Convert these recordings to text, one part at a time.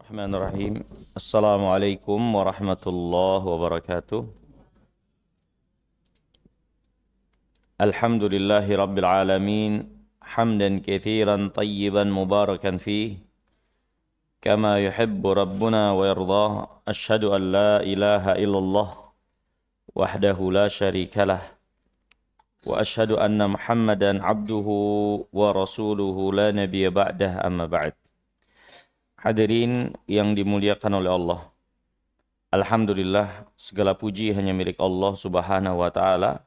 Bismillahirrahmanirrahim. Assalamualaikum warahmatullahi wabarakatuh. Alhamdulillahi rabbil alamin. Hamdan katsiran tayyiban mubarakan fih. Kama yuhibbu rabbuna wa yardah. Asyhadu an la ilaha illallah wahdahu la syarikalah. Wa asyhadu anna Muhammadan abduhu wa rasuluhu la nabiyya ba'dah amma ba'd. Hadirin yang dimuliakan oleh Allah. Alhamdulillah, segala puji hanya milik Allah Subhanahu wa taala.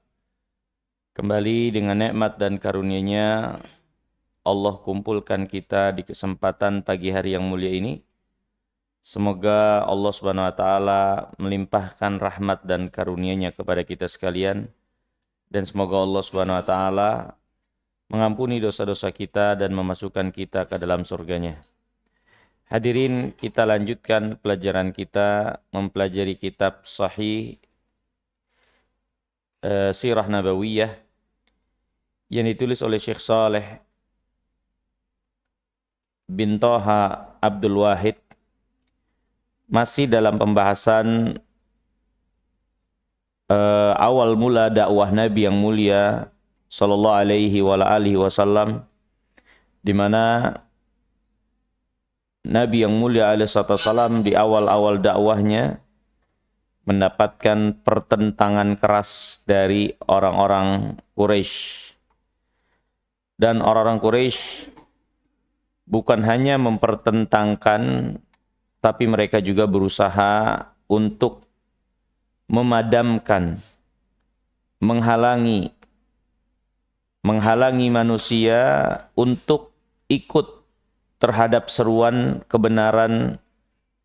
Kembali dengan nikmat dan karunia-Nya Allah kumpulkan kita di kesempatan pagi hari yang mulia ini. Semoga Allah Subhanahu wa taala melimpahkan rahmat dan karunia-Nya kepada kita sekalian, dan semoga Allah Subhanahu wa taala mengampuni dosa-dosa kita dan memasukkan kita ke dalam surga-Nya. Hadirin, kita lanjutkan pelajaran kita mempelajari kitab Sahih Sirah Nabawiyah yang ditulis oleh Syekh Saleh bin Thaha Abdul Wahid. Masih dalam pembahasan awal mula dakwah Nabi yang mulia sallallahu alaihi wa alihi wasallam, di mana Nabi yang mulia alaihissalam di awal-awal dakwahnya mendapatkan pertentangan keras dari orang-orang Quraisy. Dan orang-orang Quraisy bukan hanya mempertentangkan, tapi mereka juga berusaha untuk memadamkan, menghalangi manusia untuk ikut terhadap seruan kebenaran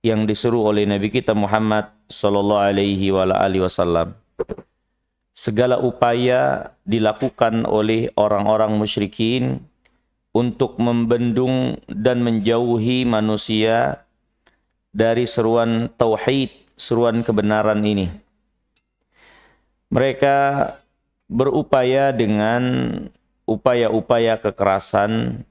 yang diseru oleh Nabi kita Muhammad sallallahu alaihi wasallam. Segala upaya dilakukan oleh orang-orang musyrikin untuk membendung dan menjauhi manusia dari seruan tauhid, seruan kebenaran ini. Mereka berupaya dengan upaya-upaya kekerasan.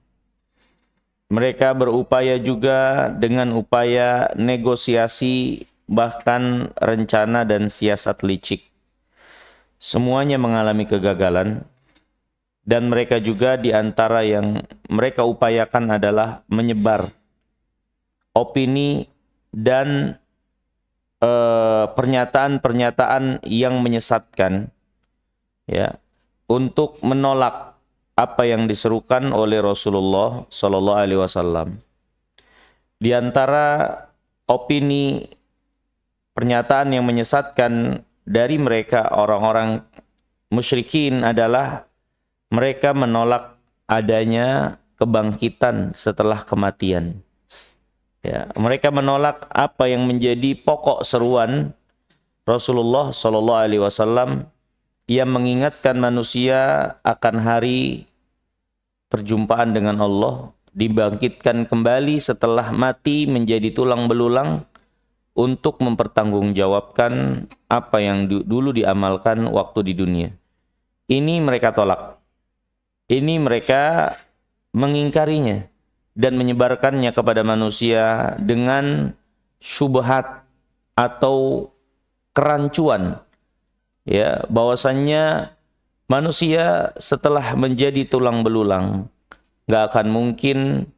Mereka berupaya juga dengan upaya negosiasi, bahkan rencana dan siasat licik. Semuanya mengalami kegagalan, dan mereka juga di antara yang mereka upayakan adalah menyebar opini dan pernyataan-pernyataan yang menyesatkan, ya, untuk menolak apa yang diserukan oleh Rasulullah sallallahu alaihi wasallam. Di antara opini pernyataan yang menyesatkan dari mereka orang-orang musyrikin adalah mereka menolak adanya kebangkitan setelah kematian. Ya, mereka menolak apa yang menjadi pokok seruan Rasulullah sallallahu alaihi wasallam yang mengingatkan manusia akan hari perjumpaan dengan Allah, dibangkitkan kembali setelah mati menjadi tulang belulang untuk mempertanggungjawabkan apa yang dulu diamalkan waktu di dunia. Ini mereka tolak. Ini mereka mengingkarinya dan menyebarkannya kepada manusia dengan syubhat atau kerancuan. Ya, bahwasannya manusia setelah menjadi tulang belulang nggak akan mungkin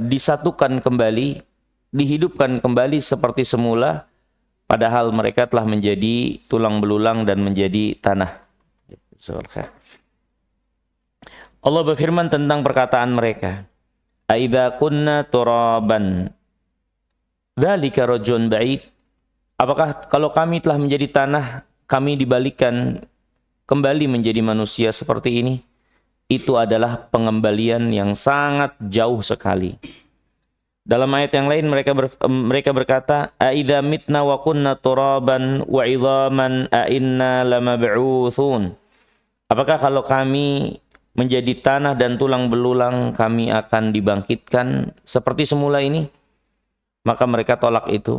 disatukan kembali, dihidupkan kembali seperti semula, padahal mereka telah menjadi tulang belulang dan menjadi tanah. Allah berfirman tentang perkataan mereka, "Aidza kunna turaban dzalika rajun ba'id." Apakah kalau kami telah menjadi tanah, kami dibalikan kembali menjadi manusia seperti ini? Itu adalah pengembalian yang sangat jauh sekali. Dalam ayat yang lain mereka berkata, "Aidza mitna wa kunna turaban wa 'idhaman a inna lamab'utsun." Apakah kalau kami menjadi tanah dan tulang belulang, kami akan dibangkitkan seperti semula ini? Maka mereka tolak itu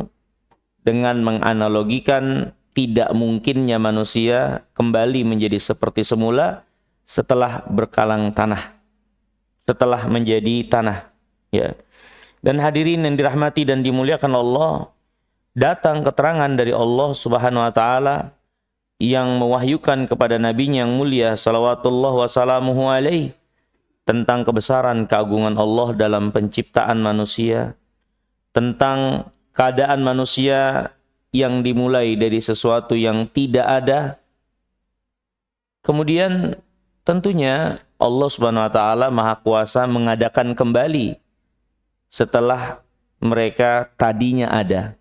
dengan menganalogikan tidak mungkinnya manusia kembali menjadi seperti semula setelah berkalang tanah, setelah menjadi tanah. Ya, Dan hadirin yang dirahmati dan dimuliakan Allah, datang keterangan dari Allah Subhanahu wa taala yang mewahyukan kepada nabinya yang mulia salawatullah wassalamuhu alaih tentang kebesaran keagungan Allah dalam penciptaan manusia, tentang keadaan manusia yang dimulai dari sesuatu yang tidak ada. Kemudian tentunya Allah Subhanahu wa taala Maha Kuasa mengadakan kembali setelah mereka tadinya ada.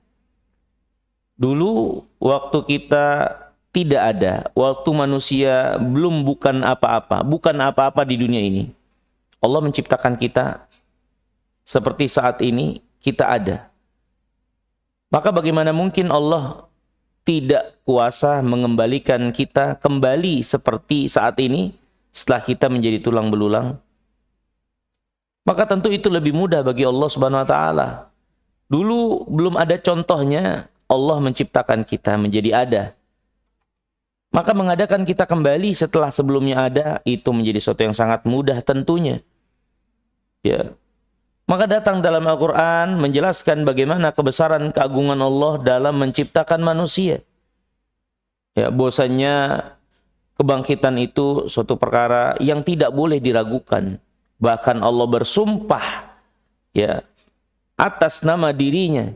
Dulu waktu kita tidak ada, waktu manusia belum bukan apa-apa di dunia ini, Allah menciptakan kita seperti saat ini kita ada. Maka bagaimana mungkin Allah tidak kuasa mengembalikan kita kembali seperti saat ini setelah kita menjadi tulang belulang? Maka tentu itu lebih mudah bagi Allah Subhanahu wa taala. Dulu belum ada contohnya, Allah menciptakan kita menjadi ada. Maka mengadakan kita kembali setelah sebelumnya ada, itu menjadi sesuatu yang sangat mudah tentunya. Ya. Maka datang dalam Al-Quran menjelaskan bagaimana kebesaran keagungan Allah dalam menciptakan manusia. Ya, bahwasanya kebangkitan itu suatu perkara yang tidak boleh diragukan. Bahkan Allah bersumpah ya atas nama dirinya,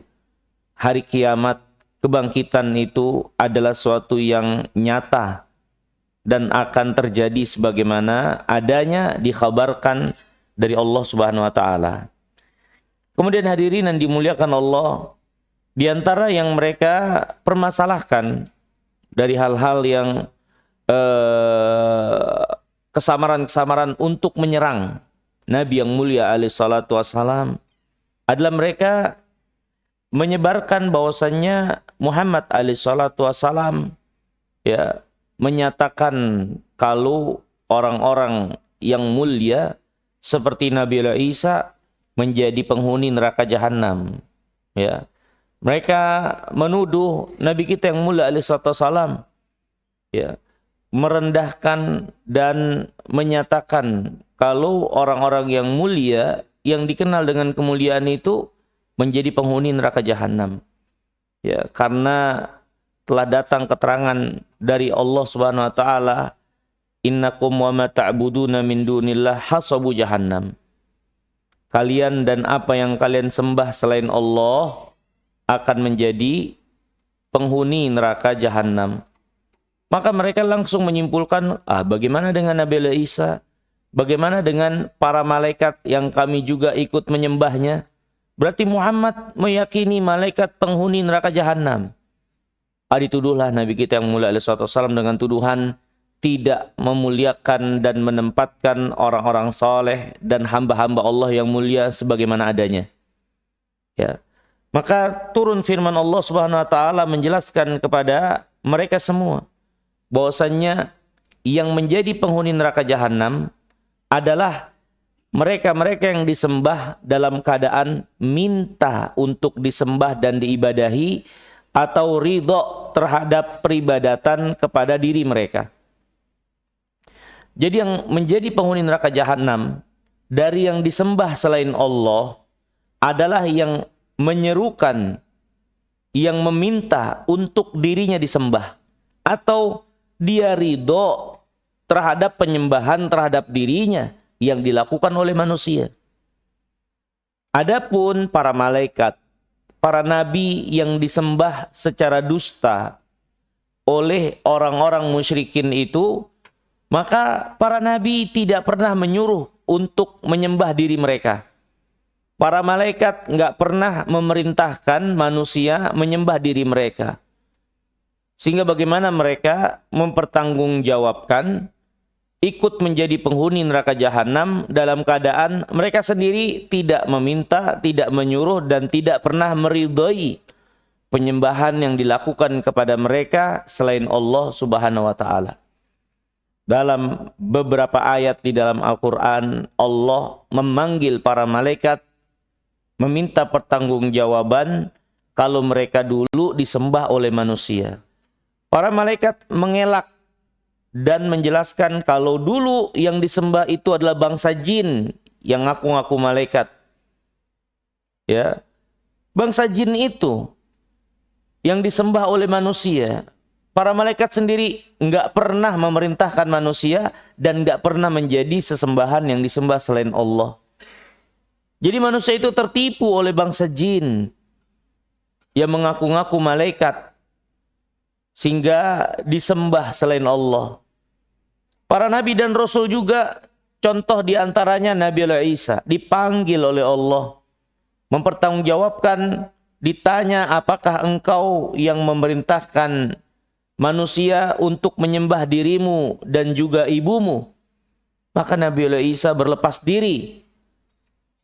hari kiamat, kebangkitan itu adalah suatu yang nyata dan akan terjadi sebagaimana adanya dikhabarkan dari Allah Subhanahu wa taala. Kemudian hadirin yang dimuliakan Allah, di antara yang mereka permasalahkan dari hal-hal yang kesamaran-kesamaran untuk menyerang Nabi yang mulia alaihi salatu wassalam adalah mereka menyebarkan bahwasannya Muhammad alaihi salatu wassalam ya menyatakan kalau orang-orang yang mulia seperti Nabi Isa menjadi penghuni neraka jahanam. Ya. Mereka menuduh Nabi kita yang mulia alaihi salatu wassalam ya merendahkan dan menyatakan kalau orang-orang yang mulia yang dikenal dengan kemuliaan itu menjadi penghuni neraka jahanam. Ya, karena telah datang keterangan dari Allah Subhanahu wa taala, innakum wa ma ta'buduna min dunillah hasabu jahannam. Kalian dan apa yang kalian sembah selain Allah akan menjadi penghuni neraka jahanam. Maka mereka langsung menyimpulkan, bagaimana dengan Nabi Isa? Bagaimana dengan para malaikat yang kami juga ikut menyembahnya? Berarti Muhammad meyakini malaikat penghuni neraka jahanam. Dituduhlah Nabi kita yang mulia alaihi salatu wassalam dengan tuduhan tidak memuliakan dan menempatkan orang-orang saleh dan hamba-hamba Allah yang mulia sebagaimana adanya. Ya. Maka turun firman Allah Subhanahu wa taala menjelaskan kepada mereka semua bahwasannya yang menjadi penghuni neraka jahanam adalah mereka-mereka yang disembah dalam keadaan minta untuk disembah dan diibadahi atau ridho terhadap peribadatan kepada diri mereka. Jadi yang menjadi penghuni neraka jahanam dari yang disembah selain Allah adalah yang menyerukan, yang meminta untuk dirinya disembah, atau dia ridho terhadap penyembahan terhadap dirinya yang dilakukan oleh manusia. Adapun para malaikat, para nabi yang disembah secara dusta oleh orang-orang musyrikin itu, maka para nabi tidak pernah menyuruh untuk menyembah diri mereka. Para malaikat nggak pernah memerintahkan manusia menyembah diri mereka. Sehingga bagaimana mereka mempertanggungjawabkan ikut menjadi penghuni neraka jahanam dalam keadaan mereka sendiri tidak meminta, tidak menyuruh, dan tidak pernah meridhoi penyembahan yang dilakukan kepada mereka selain Allah Subhanahu wa taala. Dalam beberapa ayat di dalam Al-Quran, Allah memanggil para malaikat meminta pertanggungjawaban kalau mereka dulu disembah oleh manusia. Para malaikat mengelak dan menjelaskan kalau dulu yang disembah itu adalah bangsa jin yang ngaku-ngaku malaikat. Ya, bangsa jin itu yang disembah oleh manusia, para malaikat sendiri nggak pernah memerintahkan manusia dan nggak pernah menjadi sesembahan yang disembah selain Allah. Jadi manusia itu tertipu oleh bangsa jin yang mengaku-ngaku malaikat sehingga disembah selain Allah. Para nabi dan rasul juga, contoh diantaranya Nabi Isa, dipanggil oleh Allah, mempertanggungjawabkan, ditanya, apakah engkau yang memerintahkan manusia untuk menyembah dirimu dan juga ibumu? Maka Nabi Isa berlepas diri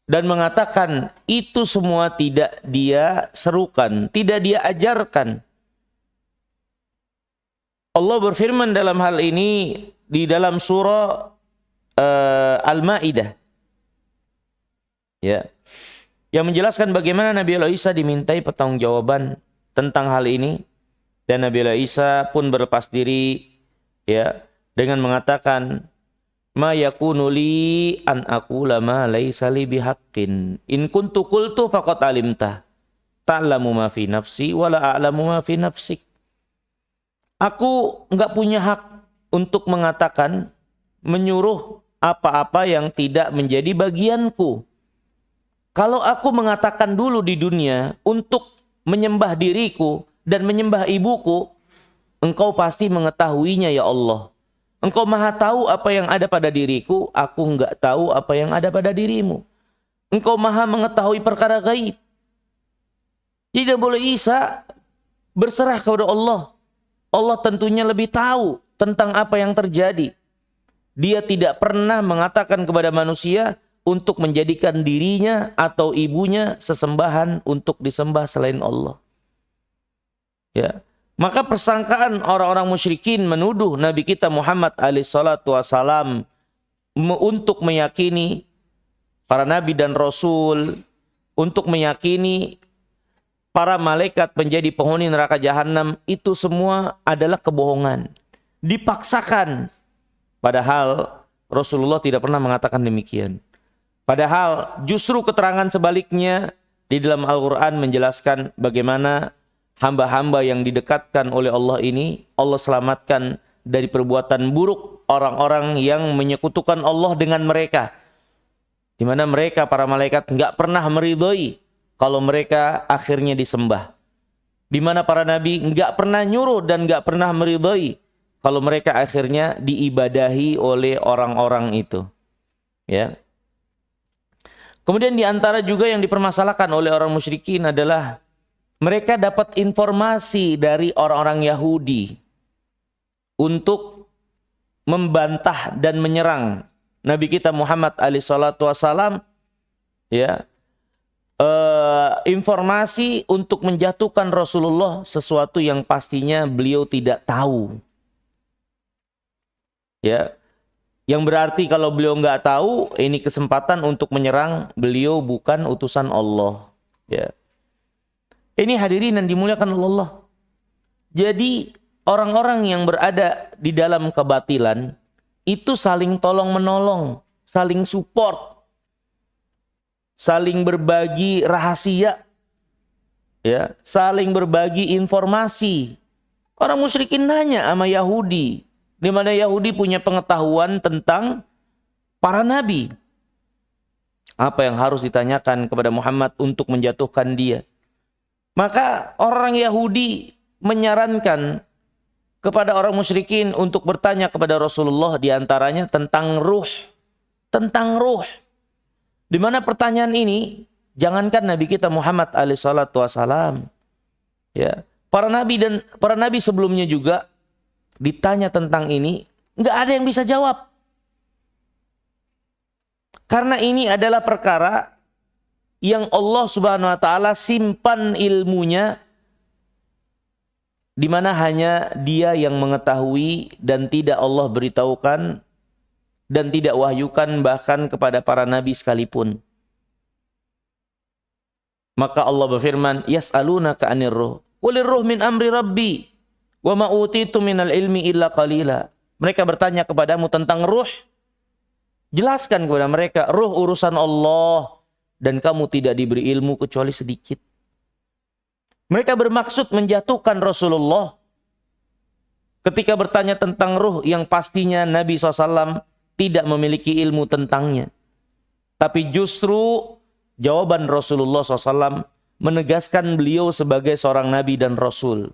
dan mengatakan, itu semua tidak dia serukan, tidak dia ajarkan. Allah berfirman dalam hal ini di dalam surah Al-Maidah, ya, yang menjelaskan bagaimana Nabi Isa dimintai pertanggungjawaban tentang hal ini, dan Nabi Isa pun berlepas diri, ya, dengan mengatakan, ma yakunu li an aqula ma laisa li bihaqqin in kuntu qultu faqad alimta ta'lamu ma fi nafsi wa la a'lamu ma fi nafsik. Aku enggak punya hak untuk mengatakan, menyuruh apa-apa yang tidak menjadi bagianku. Kalau aku mengatakan dulu di dunia untuk menyembah diriku dan menyembah ibuku, engkau pasti mengetahuinya ya Allah. Engkau maha tahu apa yang ada pada diriku, aku enggak tahu apa yang ada pada dirimu. Engkau maha mengetahui perkara gaib. Tidak boleh Isa berserah kepada Allah. Allah tentunya lebih tahu tentang apa yang terjadi. Dia tidak pernah mengatakan kepada manusia untuk menjadikan dirinya atau ibunya sesembahan untuk disembah selain Allah. Ya. Maka persangkaan orang-orang musyrikin menuduh Nabi kita Muhammad SAW untuk meyakini para nabi dan rasul, untuk meyakini para malaikat menjadi penghuni neraka jahanam, itu semua adalah kebohongan. Dipaksakan. Padahal Rasulullah tidak pernah mengatakan demikian. Padahal justru keterangan sebaliknya di dalam Al-Quran menjelaskan bagaimana hamba-hamba yang didekatkan oleh Allah ini, Allah selamatkan dari perbuatan buruk orang-orang yang menyekutukan Allah dengan mereka. Di mana mereka, para malaikat, nggak pernah meridhoi kalau mereka akhirnya disembah. Di mana para nabi nggak pernah nyuruh dan nggak pernah meridhoi kalau mereka akhirnya diibadahi oleh orang-orang itu. Ya. Kemudian di antara juga yang dipermasalahkan oleh orang musyrikin adalah mereka dapat informasi dari orang-orang Yahudi untuk membantah dan menyerang Nabi kita Muhammad SAW, ya, informasi untuk menjatuhkan Rasulullah, sesuatu yang pastinya beliau tidak tahu. Ya, yang berarti kalau beliau nggak tahu, ini kesempatan untuk menyerang beliau bukan utusan Allah. Ya. Ini hadirin yang dimuliakan Allah. Jadi orang-orang yang berada di dalam kebatilan itu saling tolong menolong, saling support, saling berbagi rahasia, ya, saling berbagi informasi. Orang musyrikin nanya sama Yahudi, di mana Yahudi punya pengetahuan tentang para nabi. Apa yang harus ditanyakan kepada Muhammad untuk menjatuhkan dia? Maka orang Yahudi menyarankan kepada orang musyrikin untuk bertanya kepada Rasulullah diantaranya tentang ruh. Tentang ruh. Di mana pertanyaan ini, jangankan Nabi kita Muhammad SAW, ya, para nabi sebelumnya juga ditanya tentang ini, nggak ada yang bisa jawab. Karena ini adalah perkara yang Allah Subhanahu wa taala simpan ilmunya, di mana hanya Dia yang mengetahui dan tidak Allah beritahukan dan tidak wahyukan bahkan kepada para nabi sekalipun. Maka Allah berfirman, yas'alunaka 'anir ruh, qulir ruh min amri rabbi wa ma utitu minal ilmi illa qalila. Mereka bertanya kepadamu tentang ruh. Jelaskan kepada mereka, ruh urusan Allah. dan kamu tidak diberi ilmu kecuali sedikit. Mereka bermaksud menjatuhkan Rasulullah ketika bertanya tentang ruh yang pastinya Nabi SAW tidak memiliki ilmu tentangnya. Tapi justru jawaban Rasulullah SAW menegaskan beliau sebagai seorang Nabi dan Rasul.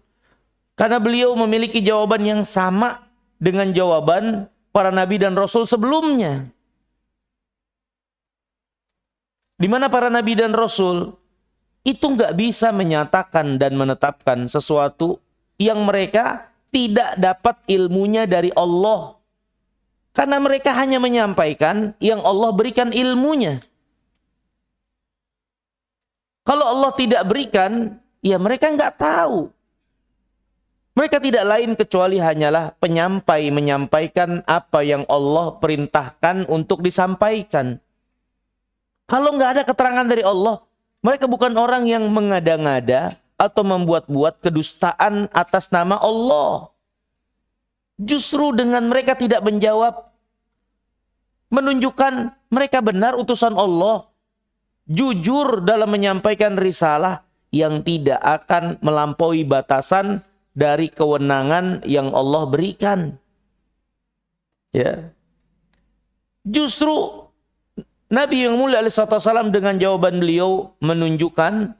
Karena beliau memiliki jawaban yang sama dengan jawaban para Nabi dan Rasul sebelumnya. Di mana para Nabi dan Rasul itu nggak bisa menyatakan dan menetapkan sesuatu yang mereka tidak dapat ilmunya dari Allah. Karena mereka hanya menyampaikan yang Allah berikan ilmunya. Kalau Allah tidak berikan, ya mereka nggak tahu. Mereka tidak lain kecuali hanyalah penyampai menyampaikan apa yang Allah perintahkan untuk disampaikan. Kalau nggak ada keterangan dari Allah, mereka bukan orang yang mengada-ngada atau membuat-buat kedustaan atas nama Allah. Justru dengan mereka tidak menjawab, menunjukkan mereka benar utusan Allah, jujur dalam menyampaikan risalah yang tidak akan melampaui batasan dari kewenangan yang Allah berikan. Ya. Justru Nabi yang mulia alaihissalam dengan jawaban beliau menunjukkan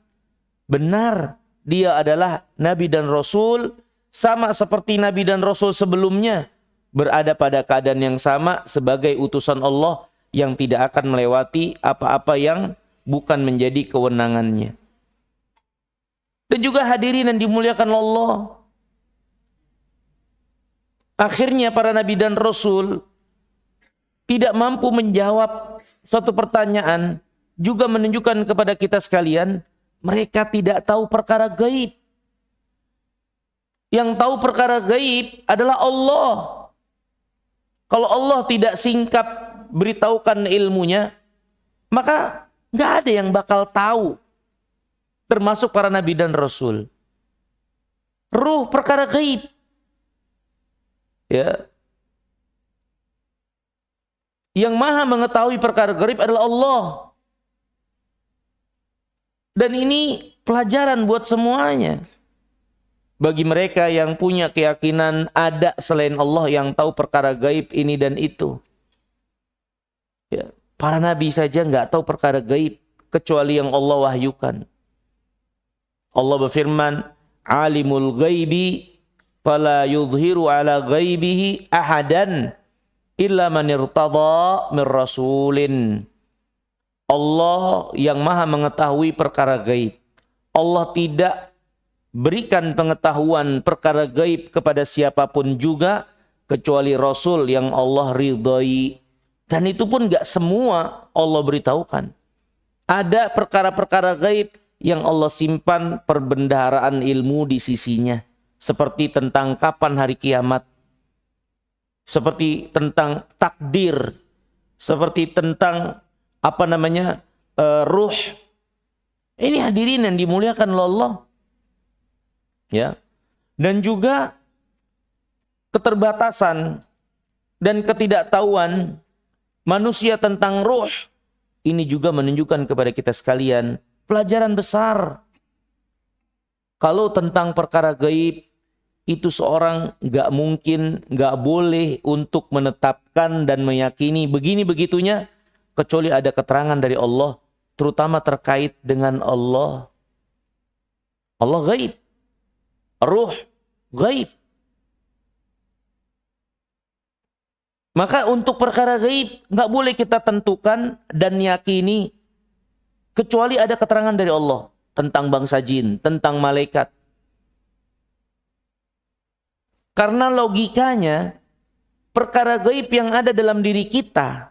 benar dia adalah Nabi dan Rasul, sama seperti Nabi dan Rasul sebelumnya berada pada keadaan yang sama sebagai utusan Allah yang tidak akan melewati apa-apa yang bukan menjadi kewenangannya. Dan juga hadirin yang dimuliakan Allah, akhirnya para Nabi dan Rasul tidak mampu menjawab suatu pertanyaan, juga menunjukkan kepada kita sekalian, mereka tidak tahu perkara gaib. Yang tahu perkara gaib adalah Allah. Kalau Allah tidak singkap beritahukan ilmunya, maka nggak ada yang bakal tahu, termasuk para Nabi dan Rasul. Ruh perkara gaib. Ya. Yang maha mengetahui perkara gaib adalah Allah. Dan ini pelajaran buat semuanya. Bagi mereka yang punya keyakinan ada selain Allah yang tahu perkara gaib ini dan itu. Ya, para nabi saja nggak tahu perkara gaib kecuali yang Allah wahyukan. Allah berfirman, "Alimul ghaibi fala yudhiru ala ghaibihi ahadan illa man irtada mir rasulin." Allah yang maha mengetahui perkara gaib. Allah tidak berikan pengetahuan perkara gaib kepada siapapun juga kecuali Rasul yang Allah ridhai. Dan itu pun gak semua Allah beritahukan. Ada perkara-perkara gaib yang Allah simpan perbendaharaan ilmu di sisinya. Seperti tentang kapan hari kiamat. Seperti tentang takdir. Seperti tentang ruh. Ini hadirin yang dimuliakan oleh Allah. Ya. Dan juga keterbatasan dan ketidaktahuan manusia tentang ruh. Ini juga menunjukkan kepada kita sekalian pelajaran besar. Kalau tentang perkara gaib, itu seorang gak mungkin, gak boleh untuk menetapkan dan meyakini begini begitunya, kecuali ada keterangan dari Allah, terutama terkait dengan Allah. Allah gaib. Ruh gaib. Maka untuk perkara gaib nggak boleh kita tentukan dan yakini kecuali ada keterangan dari Allah tentang bangsa jin, tentang malaikat. Karena logikanya perkara gaib yang ada dalam diri kita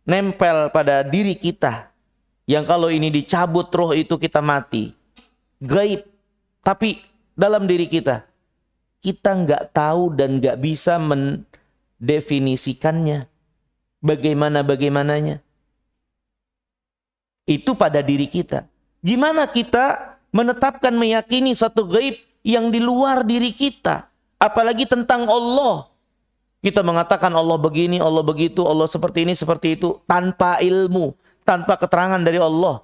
nempel pada diri kita, yang kalau ini dicabut roh itu kita mati. Gaib, tapi dalam diri kita nggak tahu dan nggak bisa mendefinisikannya. Bagaimananya. Itu pada diri kita. Gimana kita menetapkan meyakini suatu gaib yang di luar diri kita? Apalagi tentang Allah. Kita mengatakan Allah begini, Allah begitu, Allah seperti ini, seperti itu. Tanpa ilmu, tanpa keterangan dari Allah.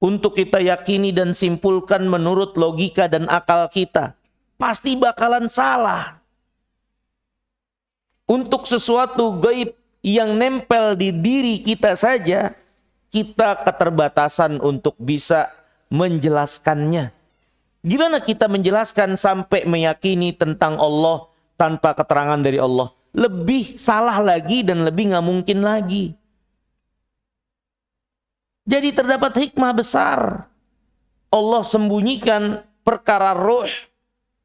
untuk kita yakini dan simpulkan menurut logika dan akal kita, pasti bakalan salah. Untuk sesuatu gaib yang nempel di diri kita saja, kita keterbatasan untuk bisa menjelaskannya. Gimana kita menjelaskan sampai meyakini tentang Allah tanpa keterangan dari Allah? Lebih salah lagi dan lebih nggak mungkin lagi. Jadi terdapat hikmah besar. Allah sembunyikan perkara ruh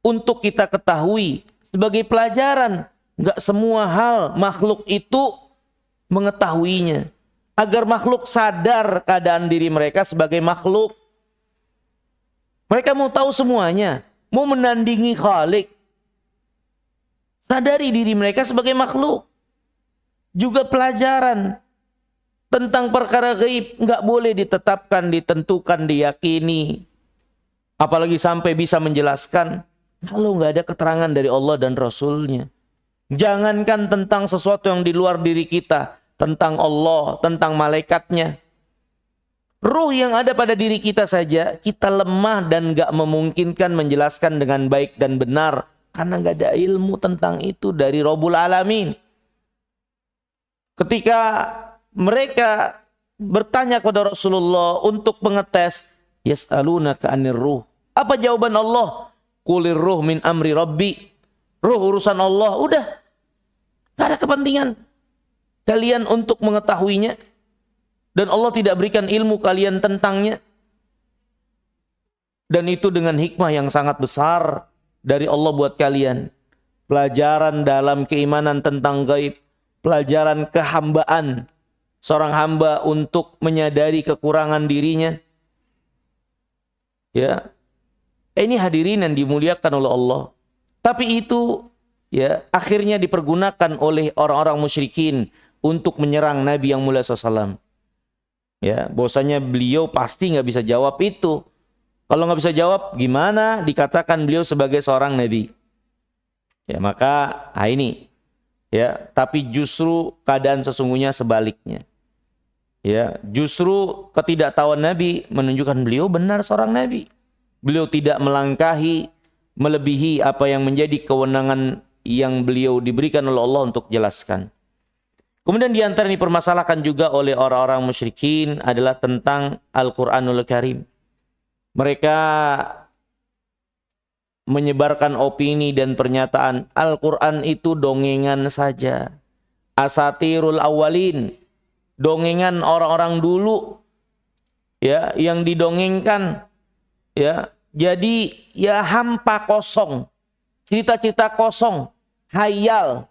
untuk kita ketahui sebagai pelajaran. Nggak semua hal makhluk itu mengetahuinya. Agar makhluk sadar keadaan diri mereka sebagai makhluk. Mereka mau tahu semuanya. Mau menandingi Khalik. Sadari diri mereka sebagai makhluk. Juga pelajaran tentang perkara gaib nggak boleh ditetapkan, ditentukan, diyakini. Apalagi sampai bisa menjelaskan kalau nggak ada keterangan dari Allah dan Rasulnya. Jangankan tentang sesuatu yang di luar diri kita, tentang Allah, tentang malaikatnya. Ruh yang ada pada diri kita saja, kita lemah dan nggak memungkinkan menjelaskan dengan baik dan benar. Karena nggak ada ilmu tentang itu dari Rabbul Alamin. Ketika mereka bertanya kepada Rasulullah untuk mengetes, yas'alunaka 'anir ruh. Apa jawaban Allah? Qulir ruh min amri rabbi. Ruh urusan Allah. Udah. Gak ada kepentingan kalian untuk mengetahuinya. Dan Allah tidak berikan ilmu kalian tentangnya. Dan itu dengan hikmah yang sangat besar dari Allah buat kalian. Pelajaran dalam keimanan tentang gaib. Pelajaran kehambaan seorang hamba untuk menyadari kekurangan dirinya. Ya. Ini hadirin yang dimuliakan oleh Allah. Tapi itu ya akhirnya dipergunakan oleh orang-orang musyrikin untuk menyerang Nabi yang mulia SAW. Ya, bahwasanya beliau pasti nggak bisa jawab itu. Kalau nggak bisa jawab, gimana dikatakan beliau sebagai seorang Nabi? Ya, maka ini ya, tapi justru keadaan sesungguhnya sebaliknya. Ya, justru ketidaktahuan Nabi menunjukkan beliau benar seorang Nabi. Beliau tidak melangkahi, melebihi apa yang menjadi kewenangan yang beliau diberikan oleh Allah untuk jelaskan. Kemudian di antara ini dipermasalahkan juga oleh orang-orang musyrikin adalah tentang Al-Quranul Karim. Mereka menyebarkan opini dan pernyataan Al-Quran itu dongengan saja. Asatirul awalin. Dongengan orang-orang dulu ya yang didongengkan ya. Jadi ya hampa kosong. Cerita-cerita kosong, hayal.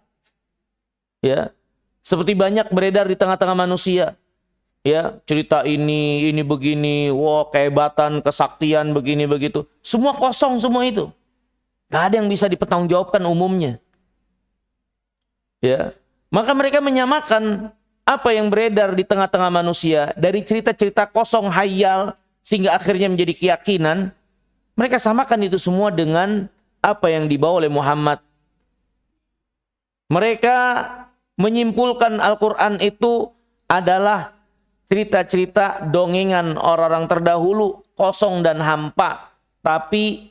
Ya. Seperti banyak beredar di tengah-tengah manusia. Ya, cerita ini begini, wah kehebatan, kesaktian begini begitu. Semua kosong semua itu. Gak ada yang bisa dipertanggungjawabkan umumnya. Ya. Maka mereka menyamakan apa yang beredar di tengah-tengah manusia dari cerita-cerita kosong hayal sehingga akhirnya menjadi keyakinan. Mereka samakan itu semua dengan apa yang dibawa oleh Muhammad. Mereka menyimpulkan Al-Quran itu adalah cerita-cerita dongengan orang-orang terdahulu, kosong dan hampa, tapi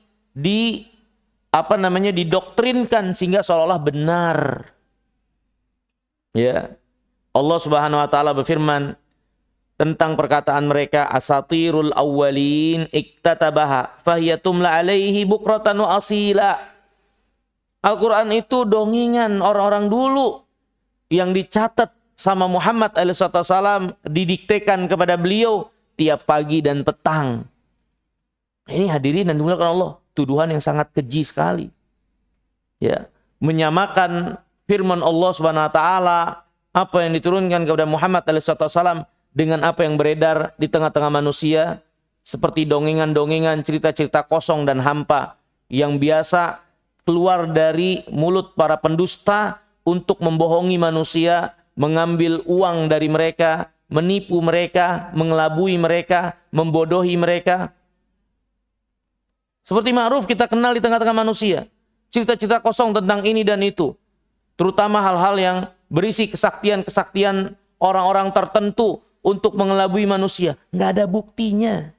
didoktrinkan sehingga seolah-olah benar. Ya. Allah Subhanahu wa taala berfirman tentang perkataan mereka, asatirul awwalin iktatabaha fahiyatumla alaihi bukratan wa asila. Al-Quran itu dongengan orang-orang dulu yang dicatat sama Muhammad alaihissalam, didiktekan kepada beliau tiap pagi dan petang. Ini hadirin dan dimuliakan Allah, tuduhan yang sangat keji sekali. Ya, menyamakan firman Allah Subhanahu wa taala, apa yang diturunkan kepada Muhammad alaihissalam dengan apa yang beredar di tengah-tengah manusia, seperti dongengan-dongengan, cerita-cerita kosong dan hampa yang biasa keluar dari mulut para pendusta untuk membohongi manusia, mengambil uang dari mereka, menipu mereka, mengelabui mereka, membodohi mereka. Seperti ma'ruf kita kenal di tengah-tengah manusia, cerita-cerita kosong tentang ini dan itu, terutama hal-hal yang berisi kesaktian-kesaktian orang-orang tertentu untuk mengelabui manusia. Nggak ada buktinya.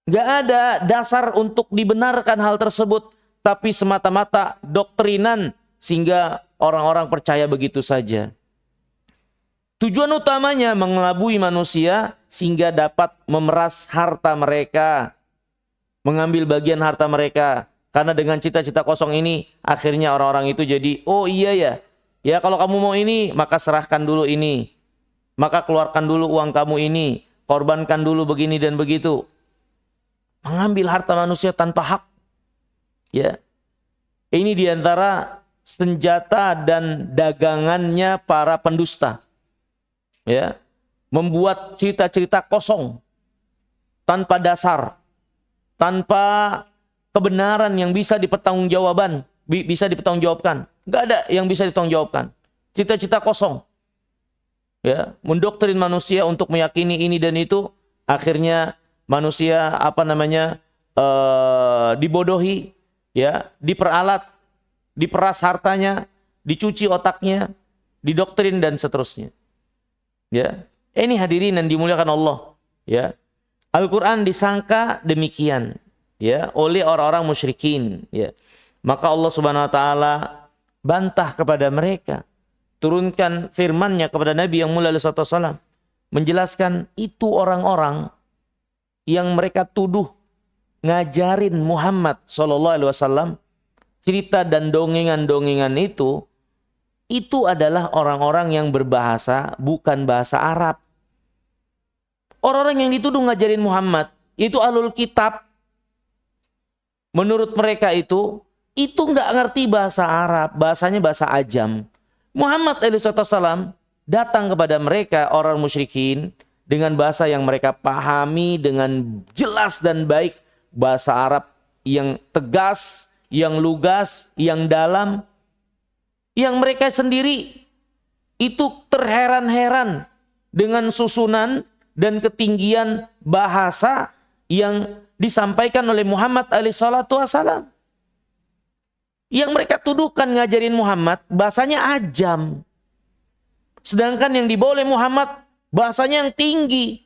Nggak ada dasar untuk dibenarkan hal tersebut, tapi semata-mata doktrinan sehingga orang-orang percaya begitu saja. Tujuan utamanya mengelabui manusia sehingga dapat memeras harta mereka, mengambil bagian harta mereka. Karena dengan cita-cita kosong ini, akhirnya orang-orang itu jadi, oh iya ya, ya kalau kamu mau ini, maka serahkan dulu ini. Maka keluarkan dulu uang kamu ini, korbankan dulu begini dan begitu. Mengambil harta manusia tanpa hak. Ya. Ini diantara senjata dan dagangannya para pendusta. Ya. Membuat cerita-cerita kosong. Tanpa dasar. Tanpa kebenaran yang bisa bisa dipertanggungjawabkan. Enggak ada yang bisa dipertanggungjawabkan. Cita-cita kosong. Ya, mendoktrin manusia untuk meyakini ini dan itu, akhirnya manusia dibodohi, ya, diperalat, diperas hartanya, dicuci otaknya, didoktrin dan seterusnya. Ya, ini hadirin yang dimuliakan Allah. Ya, Al-Quran disangka demikian, ya, oleh orang-orang musyrikin. Ya, maka Allah Subhanahu Wa Taala bantah kepada mereka, turunkan firman-Nya kepada Nabi yang mulia SAW, menjelaskan itu orang-orang yang mereka tuduh ngajarin Muhammad SAW cerita dan dongengan-dongengan itu adalah orang-orang yang berbahasa bukan bahasa Arab. Orang-orang yang dituduh ngajarin Muhammad itu ahlul kitab. Menurut mereka itu nggak ngerti bahasa Arab, bahasanya bahasa ajam. Muhammad SAW datang kepada mereka orang musyrikin dengan bahasa yang mereka pahami dengan jelas dan baik, bahasa Arab yang tegas, yang lugas, yang dalam, yang mereka sendiri itu terheran-heran dengan susunan dan ketinggian bahasa yang disampaikan oleh Muhammad SAW. Yang mereka tuduhkan ngajarin Muhammad bahasanya ajam, sedangkan yang dibawa oleh Muhammad bahasanya yang tinggi.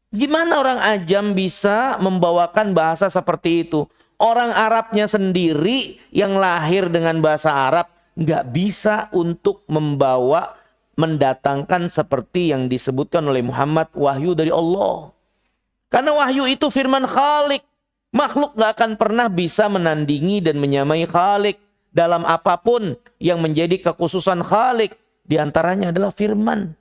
Gimana orang ajam bisa membawakan bahasa seperti itu? Orang Arabnya sendiri yang lahir dengan bahasa Arab nggak bisa untuk mendatangkan seperti yang disebutkan oleh Muhammad, wahyu dari Allah. Karena wahyu itu firman Khalik. Makhluk nggak akan pernah bisa menandingi dan menyamai Khalik dalam apapun yang menjadi kekhususan Khalik. Di antaranya adalah firman,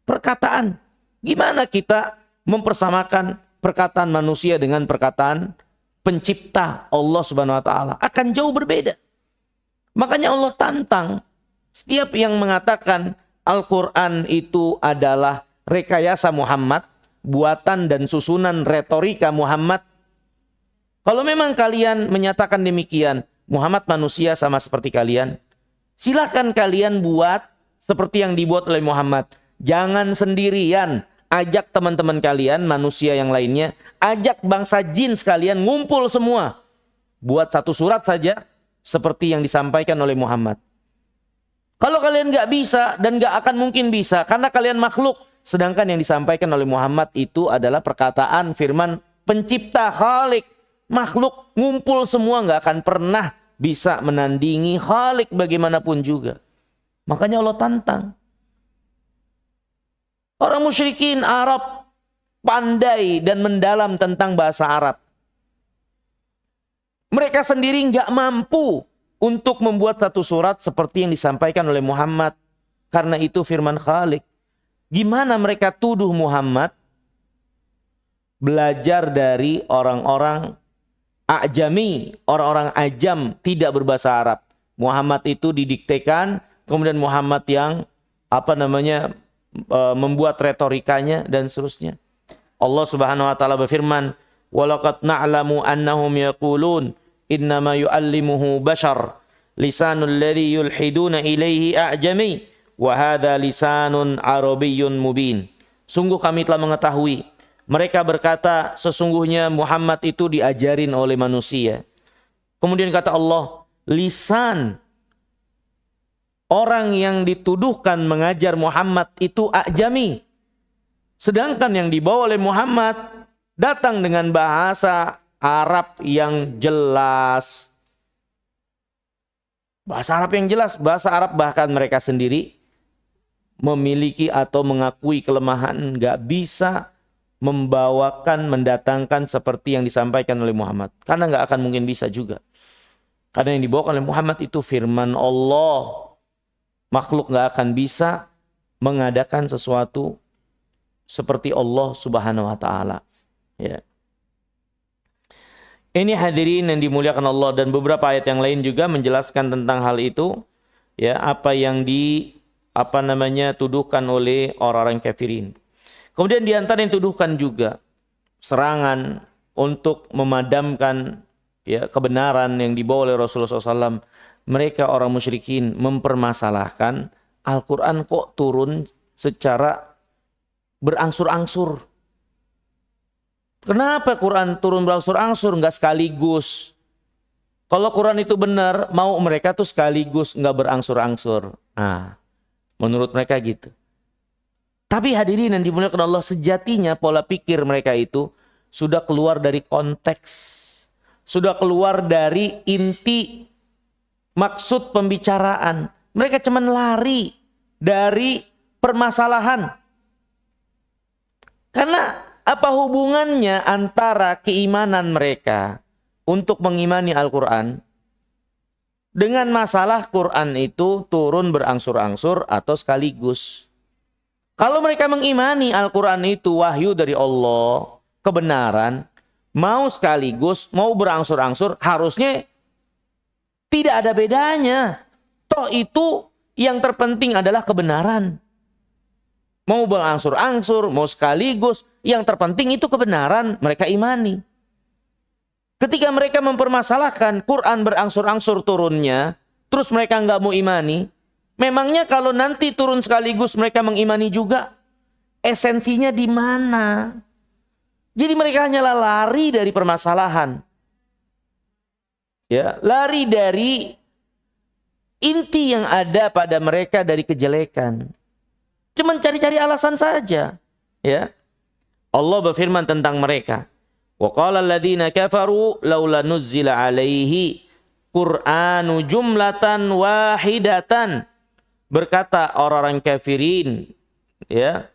perkataan. Gimana kita mempersamakan perkataan manusia dengan perkataan pencipta Allah Subhanahu Wa Taala? Akan jauh berbeda. Makanya Allah tantang setiap yang mengatakan Al-Quran itu adalah rekayasa Muhammad, buatan dan susunan retorika Muhammad. Kalau memang kalian menyatakan demikian, Muhammad manusia sama seperti kalian, silakan kalian buat seperti yang dibuat oleh Muhammad. Jangan sendirian, ajak teman-teman kalian, manusia yang lainnya, ajak bangsa jin sekalian ngumpul semua. Buat satu surat saja seperti yang disampaikan oleh Muhammad. Kalau kalian nggak bisa dan nggak akan mungkin bisa karena kalian makhluk, sedangkan yang disampaikan oleh Muhammad itu adalah perkataan firman pencipta Khalik. Makhluk ngumpul semua nggak akan pernah bisa menandingi Khalik bagaimanapun juga. Makanya Allah tantang. Orang musyrikin Arab pandai dan mendalam tentang bahasa Arab. Mereka sendiri nggak mampu untuk membuat satu surat seperti yang disampaikan oleh Muhammad. Karena itu firman Khalik. Gimana mereka tuduh Muhammad belajar dari orang-orang Ajami, orang-orang ajam tidak berbahasa Arab. Muhammad itu didiktekan, kemudian Muhammad yang membuat retorikanya dan seterusnya. Allah Subhanahu wa taala berfirman, "Walaqad na'lamu annahum yaqulun innama yu'allimuhu bashar lisanul ladzi yulhiduna ilaihi a'jami wa hadza lisanun arabiyyun mubin." Sungguh kami telah mengetahui, mereka berkata sesungguhnya Muhammad itu diajarin oleh manusia. Kemudian kata Allah, lisan orang yang dituduhkan mengajar Muhammad itu ajami. Sedangkan yang dibawa oleh Muhammad datang dengan bahasa Arab yang jelas. Bahasa Arab yang jelas, bahasa Arab bahkan mereka sendiri memiliki atau mengakui kelemahan, nggak bisa membawakan, mendatangkan seperti yang disampaikan oleh Muhammad. Karena nggak akan mungkin bisa juga. Karena yang dibawakan oleh Muhammad itu firman Allah. Makhluk nggak akan bisa mengadakan sesuatu seperti Allah Subhanahu wa taala. Ya. Ini hadirin yang dimuliakan Allah, dan beberapa ayat yang lain juga menjelaskan tentang hal itu, ya, apa yang tuduhkan oleh orang-orang kafirin. Kemudian di antara yang tuduhkan juga serangan untuk memadamkan, ya, kebenaran yang dibawa oleh Rasulullah SAW. Mereka orang musyrikin mempermasalahkan Al-Quran kok turun secara berangsur-angsur. Kenapa Quran turun berangsur-angsur, nggak sekaligus? Kalau Quran itu benar, mau mereka tuh sekaligus, nggak berangsur-angsur. Nah, menurut mereka gitu. Tapi hadirin yang dimuliakan Allah, sejatinya pola pikir mereka itu sudah keluar dari konteks. Sudah keluar dari inti maksud pembicaraan. Mereka cuma lari dari permasalahan. Karena apa hubungannya antara keimanan mereka untuk mengimani Al-Quran dengan masalah Quran itu turun berangsur-angsur atau sekaligus? Kalau mereka mengimani Al-Quran itu wahyu dari Allah, kebenaran, mau sekaligus, mau berangsur-angsur, harusnya tidak ada bedanya. Toh itu yang terpenting adalah kebenaran. Mau berangsur-angsur, mau sekaligus, yang terpenting itu kebenaran, mereka imani. Ketika mereka mempermasalahkan Quran berangsur-angsur turunnya, terus mereka nggak mau imani, memangnya kalau nanti turun sekaligus mereka mengimani juga, esensinya di mana? Jadi mereka hanyalah lari dari permasalahan. Ya, lari dari inti yang ada pada mereka dari kejelekan. Cuman cari-cari alasan saja. Ya. Allah berfirman tentang mereka. Wa qala alladziina kafaru laula nuzzila alaihi Qur'anu jumlatan wahidatan. Berkata orang-orang kafirin, ya.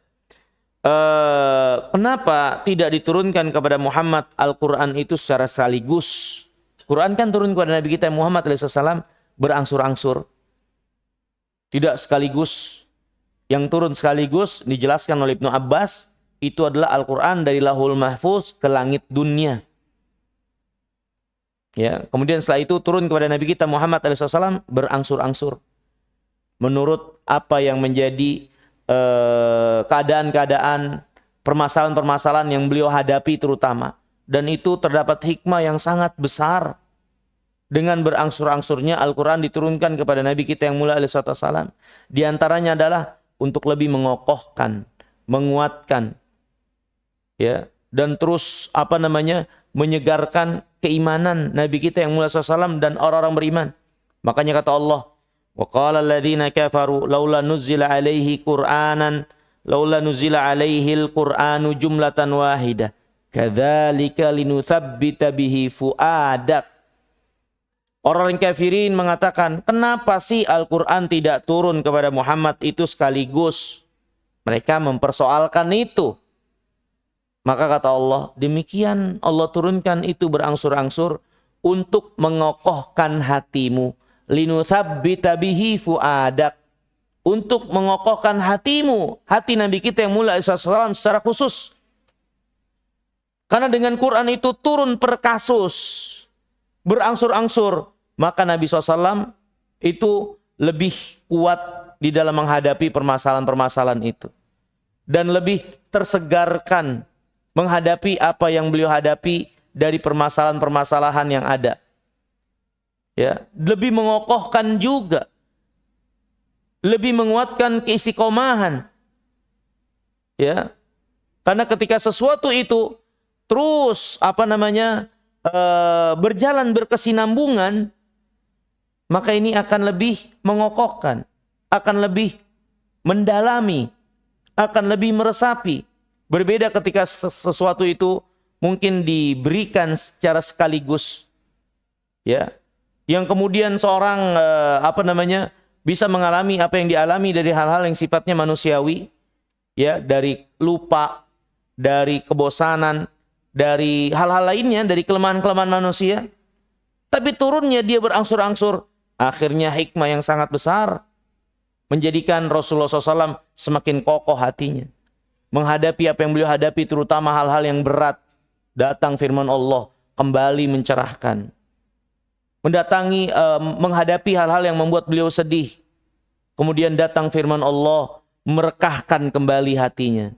Kenapa tidak diturunkan kepada Muhammad Al-Quran itu secara sekaligus? Quran kan turun kepada Nabi kita Muhammad SAW berangsur-angsur. Tidak sekaligus. Yang turun sekaligus dijelaskan oleh Ibnu Abbas, itu adalah Al-Quran dari Lahul Mahfuz ke langit dunia. Ya, kemudian setelah itu turun kepada Nabi kita Muhammad SAW berangsur-angsur. Menurut apa yang menjadi keadaan-keadaan, permasalahan-permasalahan yang beliau hadapi terutama. Dan itu terdapat hikmah yang sangat besar. Dengan berangsur-angsurnya Al-Quran diturunkan kepada Nabi kita yang mulia alaihissalam. Di antaranya adalah untuk lebih mengokohkan, menguatkan, ya, dan terus menyegarkan keimanan Nabi kita yang mulia SAW dan orang-orang beriman. Makanya kata Allah, wa qala alladziina kafaru laula nuzzila alaihi al-Qur'anu jumlatan wahidah kadzalika linutsabbita bihi fuadak. Orang kafirin mengatakan, kenapa sih Al-Quran tidak turun kepada Muhammad itu sekaligus? Mereka mempersoalkan itu. Maka kata Allah, demikian Allah turunkan itu berangsur-angsur untuk mengokohkan hatimu. Linutsabbita bihi fuadak. Untuk mengokohkan hatimu, hati Nabi kita yang mulia SAW secara khusus. Karena dengan Quran itu turun per kasus, berangsur-angsur, maka Nabi SAW itu lebih kuat di dalam menghadapi permasalahan-permasalahan itu. Dan lebih tersegarkan menghadapi apa yang beliau hadapi dari permasalahan-permasalahan yang ada. Ya, lebih mengokohkan juga. Lebih menguatkan keistiqomahan. Ya. Karena ketika sesuatu itu terus berjalan berkesinambungan, maka ini akan lebih mengokohkan, akan lebih mendalami, akan lebih meresapi. Berbeda ketika sesuatu itu mungkin diberikan secara sekaligus, ya, yang kemudian seorang bisa mengalami apa yang dialami dari hal-hal yang sifatnya manusiawi, ya, dari lupa, dari kebosanan, dari hal-hal lainnya, dari kelemahan-kelemahan manusia. Tapi turunnya dia berangsur-angsur, akhirnya hikmah yang sangat besar menjadikan Rasulullah SAW semakin kokoh hatinya menghadapi apa yang beliau hadapi, terutama hal-hal yang berat. Datang firman Allah, kembali mencerahkan. Menghadapi hal-hal yang membuat beliau sedih, kemudian datang firman Allah, merekahkan kembali hatinya.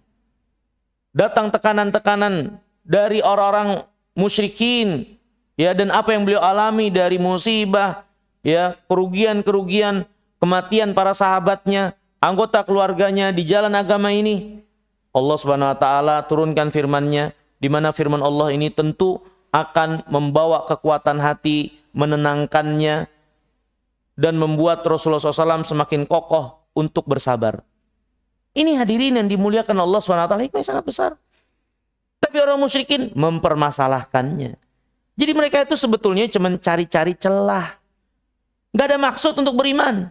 Datang tekanan-tekanan dari orang-orang musyrikin, ya, dan apa yang beliau alami dari musibah, ya, kerugian-kerugian, kematian para sahabatnya, anggota keluarganya di jalan agama ini. Allah Subhanahu wa taala turunkan firman-Nya, di mana firman Allah ini tentu akan membawa kekuatan hati, menenangkannya, dan membuat Rasulullah SAW semakin kokoh untuk bersabar. Ini hadirin yang dimuliakan Allah SWT, hikmah sangat besar. Tapi orang musyrikin mempermasalahkannya. Jadi mereka itu sebetulnya cuma cari-cari celah. Gak ada maksud untuk beriman.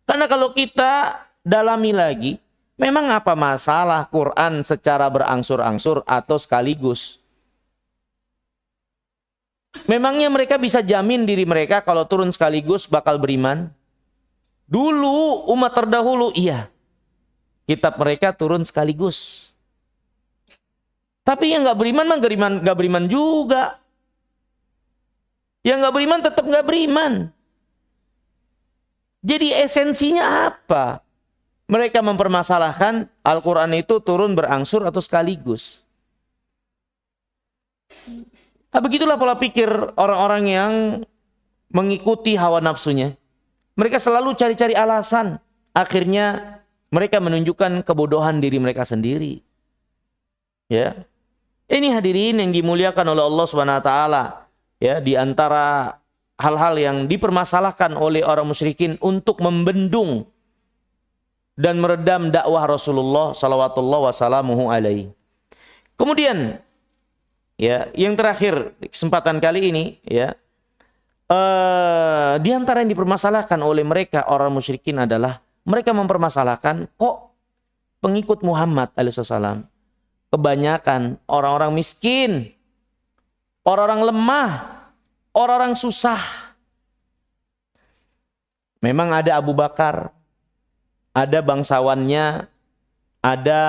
Karena kalau kita dalami lagi, memang apa masalah Quran secara berangsur-angsur atau sekaligus? Memangnya mereka bisa jamin diri mereka kalau turun sekaligus bakal beriman? Dulu umat terdahulu, iya. Kitab mereka turun sekaligus. Tapi yang nggak beriman mah nggak beriman juga. Yang nggak beriman tetap nggak beriman. Jadi esensinya apa? Mereka mempermasalahkan Al-Quran itu turun berangsur atau sekaligus. Nah, begitulah pola pikir orang-orang yang mengikuti hawa nafsunya. Mereka selalu cari-cari alasan. Akhirnya mereka menunjukkan kebodohan diri mereka sendiri. Ya. Ini hadirin yang dimuliakan oleh Allah Subhanahu wa taala. Ya, di antara hal-hal yang dipermasalahkan oleh orang musyrikin untuk membendung dan meredam dakwah Rasulullah sallallahu wasallamuhu alaihi. Kemudian, ya, yang terakhir kesempatan kali ini, ya, di antara yang dipermasalahkan oleh mereka orang musyrikin adalah mereka mempermasalahkan, kok pengikut Muhammad alaihissalam kebanyakan orang-orang miskin, orang-orang lemah, orang-orang susah. Memang ada Abu Bakar, ada bangsawannya, ada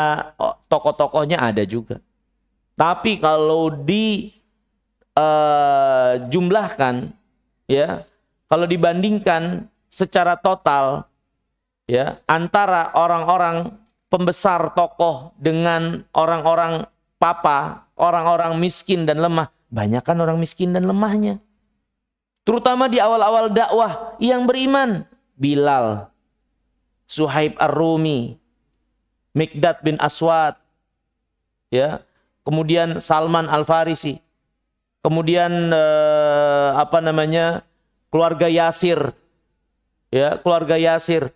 tokoh-tokohnya, ada juga. Tapi kalau jumlahkan, ya, kalau dibandingkan secara total, ya, antara orang-orang pembesar tokoh dengan orang-orang papa, orang-orang miskin dan lemah, banyakkan orang miskin dan lemahnya. Terutama di awal-awal dakwah yang beriman, Bilal, Suhaib Ar-Rumi, Mikdad bin Aswad, ya, kemudian Salman Al-Farisi, kemudian keluarga Yasir, ya, keluarga Yasir.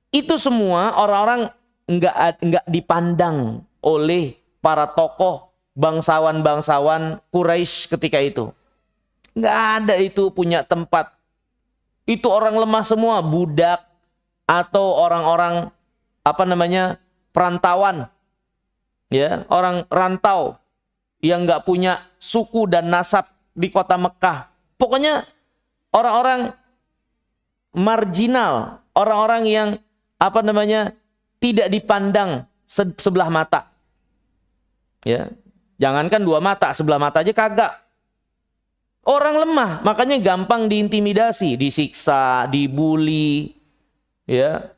Itu semua orang-orang enggak dipandang oleh para tokoh bangsawan-bangsawan Quraisy ketika itu. Enggak ada itu punya tempat. Itu orang lemah semua, budak atau orang-orang perantauan. Ya, orang rantau yang enggak punya suku dan nasab di kota Mekah. Pokoknya orang-orang marginal, orang-orang yang tidak dipandang sebelah mata. Ya, jangankan dua mata, sebelah mata aja kagak. Orang lemah, makanya gampang diintimidasi, disiksa, dibully. Ya.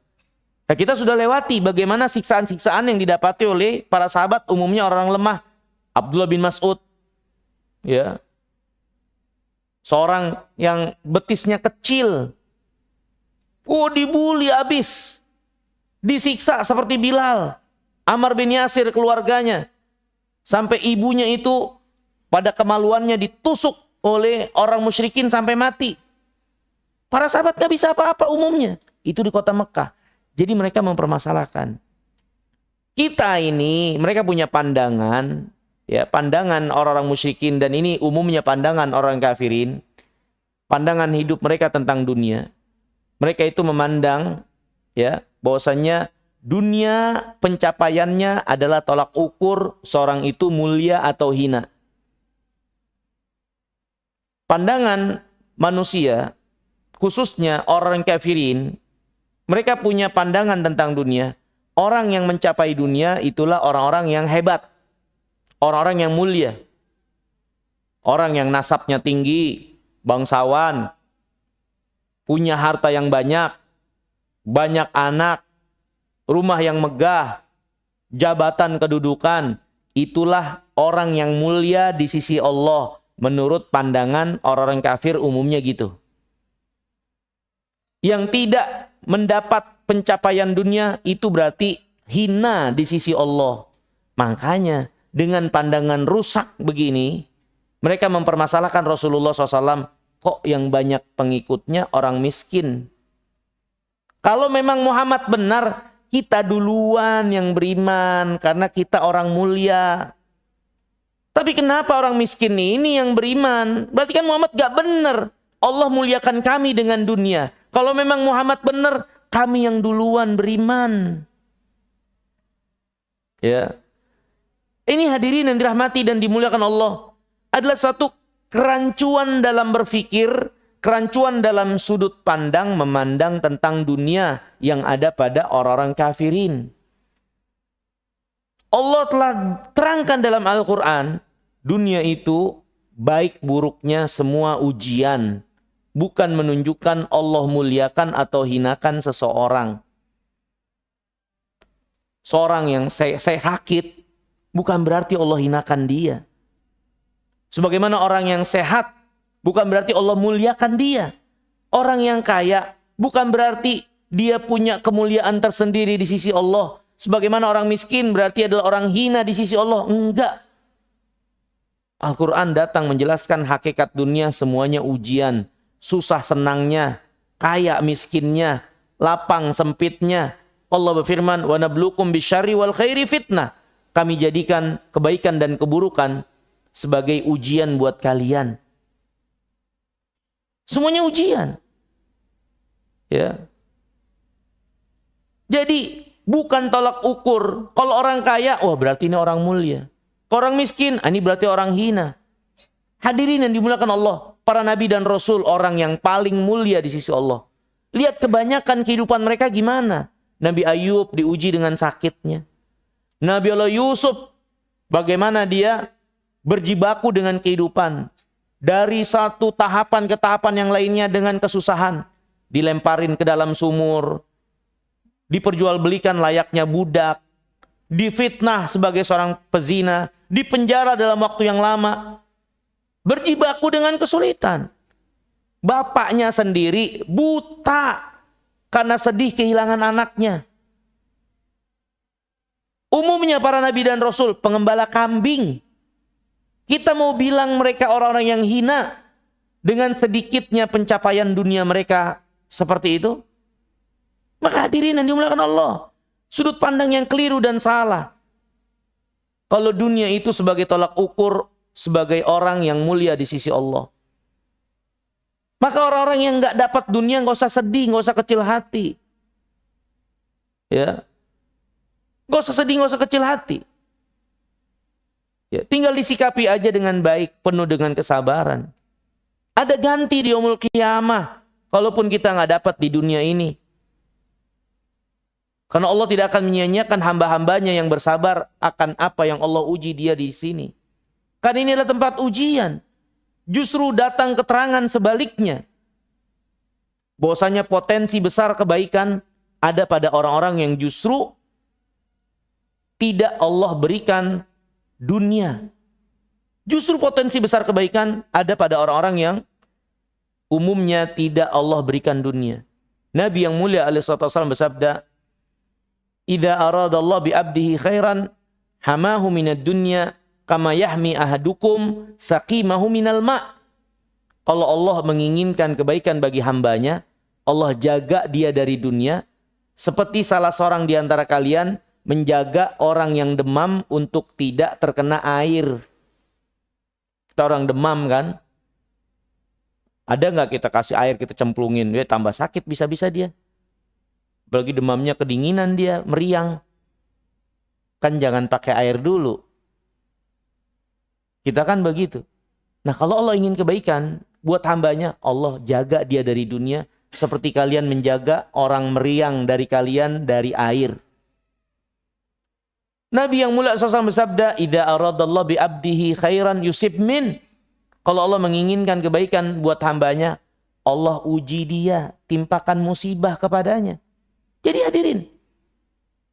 Nah, kita sudah lewati bagaimana siksaan-siksaan yang didapati oleh para sahabat, umumnya orang lemah. Abdullah bin Mas'ud, ya, seorang yang betisnya kecil, dibully habis. Disiksa seperti Bilal, Ammar bin Yasir, keluarganya. Sampai ibunya itu pada kemaluannya ditusuk oleh orang musyrikin sampai mati. Para sahabat gak bisa apa-apa umumnya. Itu di kota Mekah. Jadi mereka mempermasalahkan. Kita ini, mereka punya pandangan, Ya, pandangan orang-orang musyrikin, dan ini umumnya pandangan orang kafirin, pandangan hidup mereka tentang dunia. Mereka itu memandang ya bahwasanya dunia pencapaiannya adalah tolak ukur seorang itu mulia atau hina. Pandangan manusia, khususnya orang kafirin, mereka punya pandangan tentang dunia. Orang yang mencapai dunia itulah orang-orang yang hebat. Orang-orang yang mulia. Orang yang nasabnya tinggi, bangsawan, punya harta yang banyak, banyak anak, rumah yang megah, jabatan kedudukan. Itulah orang yang mulia di sisi Allah. Menurut pandangan orang-orang kafir umumnya gitu. Yang tidak mendapat pencapaian dunia itu berarti hina di sisi Allah. Makanya dengan pandangan rusak begini, mereka mempermasalahkan Rasulullah SAW. Kok yang banyak pengikutnya orang miskin? Kalau memang Muhammad benar, kita duluan yang beriman karena kita orang mulia. Tapi kenapa orang miskin ini yang beriman? Berarti kan Muhammad gak benar. Allah muliakan kami dengan dunia. Kalau memang Muhammad benar, kami yang duluan beriman. Ya. Ini hadirin yang dirahmati dan dimuliakan Allah. Adalah suatu kerancuan dalam berpikir, kerancuan dalam sudut pandang memandang tentang dunia yang ada pada orang-orang kafirin. Allah telah terangkan dalam Al-Quran, dunia itu baik buruknya semua ujian. Bukan menunjukkan Allah muliakan atau hinakan seseorang. Seorang yang sakit, bukan berarti Allah hinakan dia. Sebagaimana orang yang sehat, bukan berarti Allah muliakan dia. Orang yang kaya, bukan berarti dia punya kemuliaan tersendiri di sisi Allah. Sebagaimana orang miskin berarti adalah orang hina di sisi Allah. Enggak. Al-Quran datang menjelaskan hakikat dunia semuanya ujian. Susah senangnya, kaya miskinnya, lapang sempitnya. Allah berfirman, wa nabluukum bisyarri wal khairi fitnah. Kami jadikan kebaikan dan keburukan sebagai ujian buat kalian. Semuanya ujian. Ya. Jadi bukan tolak ukur. Kalau orang kaya, wah berarti ini orang mulia. Kalau orang miskin, ini berarti orang hina. Hadirin yang dimuliakan Allah, para nabi dan rasul orang yang paling mulia di sisi Allah. Lihat kebanyakan kehidupan mereka gimana. Nabi Ayub diuji dengan sakitnya. Nabi Allah Yusuf, bagaimana dia berjibaku dengan kehidupan. Dari satu tahapan ke tahapan yang lainnya dengan kesusahan. Dilemparin ke dalam sumur. Diperjualbelikan layaknya budak. Difitnah sebagai seorang pezina. Dipenjara dalam waktu yang lama. Berjibaku dengan kesulitan. Bapaknya sendiri buta karena sedih kehilangan anaknya. Umumnya para nabi dan rasul pengembala kambing. Kita mau bilang mereka orang-orang yang hina dengan sedikitnya pencapaian dunia mereka seperti itu? Maka hadirin yang dimuliakan Allah, sudut pandang yang keliru dan salah. Kalau dunia itu sebagai tolak ukur sebagai orang yang mulia di sisi Allah. Maka orang-orang yang nggak dapat dunia nggak usah sedih, nggak usah kecil hati. Ya, nggak usah sedih, nggak usah kecil hati. Ya, tinggal disikapi aja dengan baik, penuh dengan kesabaran. Ada ganti di yaumul qiyamah, kalaupun kita nggak dapat di dunia ini. Karena Allah tidak akan menyia-nyiakan hamba-hambanya yang bersabar akan apa yang Allah uji dia di sini. Karena ini adalah tempat ujian. Justru datang keterangan sebaliknya. Bahwasanya potensi besar kebaikan ada pada orang-orang yang justru tidak Allah berikan dunia. Justru potensi besar kebaikan ada pada orang-orang yang umumnya tidak Allah berikan dunia. Nabi yang mulia alaihi wasallam bersabda, "Idza aradallahu bi 'abdihi khairan hamahu minad dunya kama yahmi ahadukum saqimahu minal ma'." Kalau Allah menginginkan kebaikan bagi hambanya, Allah jaga dia dari dunia seperti salah seorang di antara kalian menjaga orang yang demam untuk tidak terkena air. Kita orang demam kan, ada nggak kita kasih air, kita cemplungin, dia tambah sakit bisa-bisa dia. Apalagi demamnya kedinginan dia, meriang. Kan jangan pakai air dulu. Kita kan begitu. Nah kalau Allah ingin kebaikan buat hambanya, Allah jaga dia dari dunia seperti kalian menjaga orang meriang dari kalian dari air. Nabi yang mulia SAW bersabda, "Idza aradallahu bi 'abdihi khairan yusib min." Kalau Allah menginginkan kebaikan buat hambanya, Allah uji dia, timpakan musibah kepadanya. Jadi hadirin,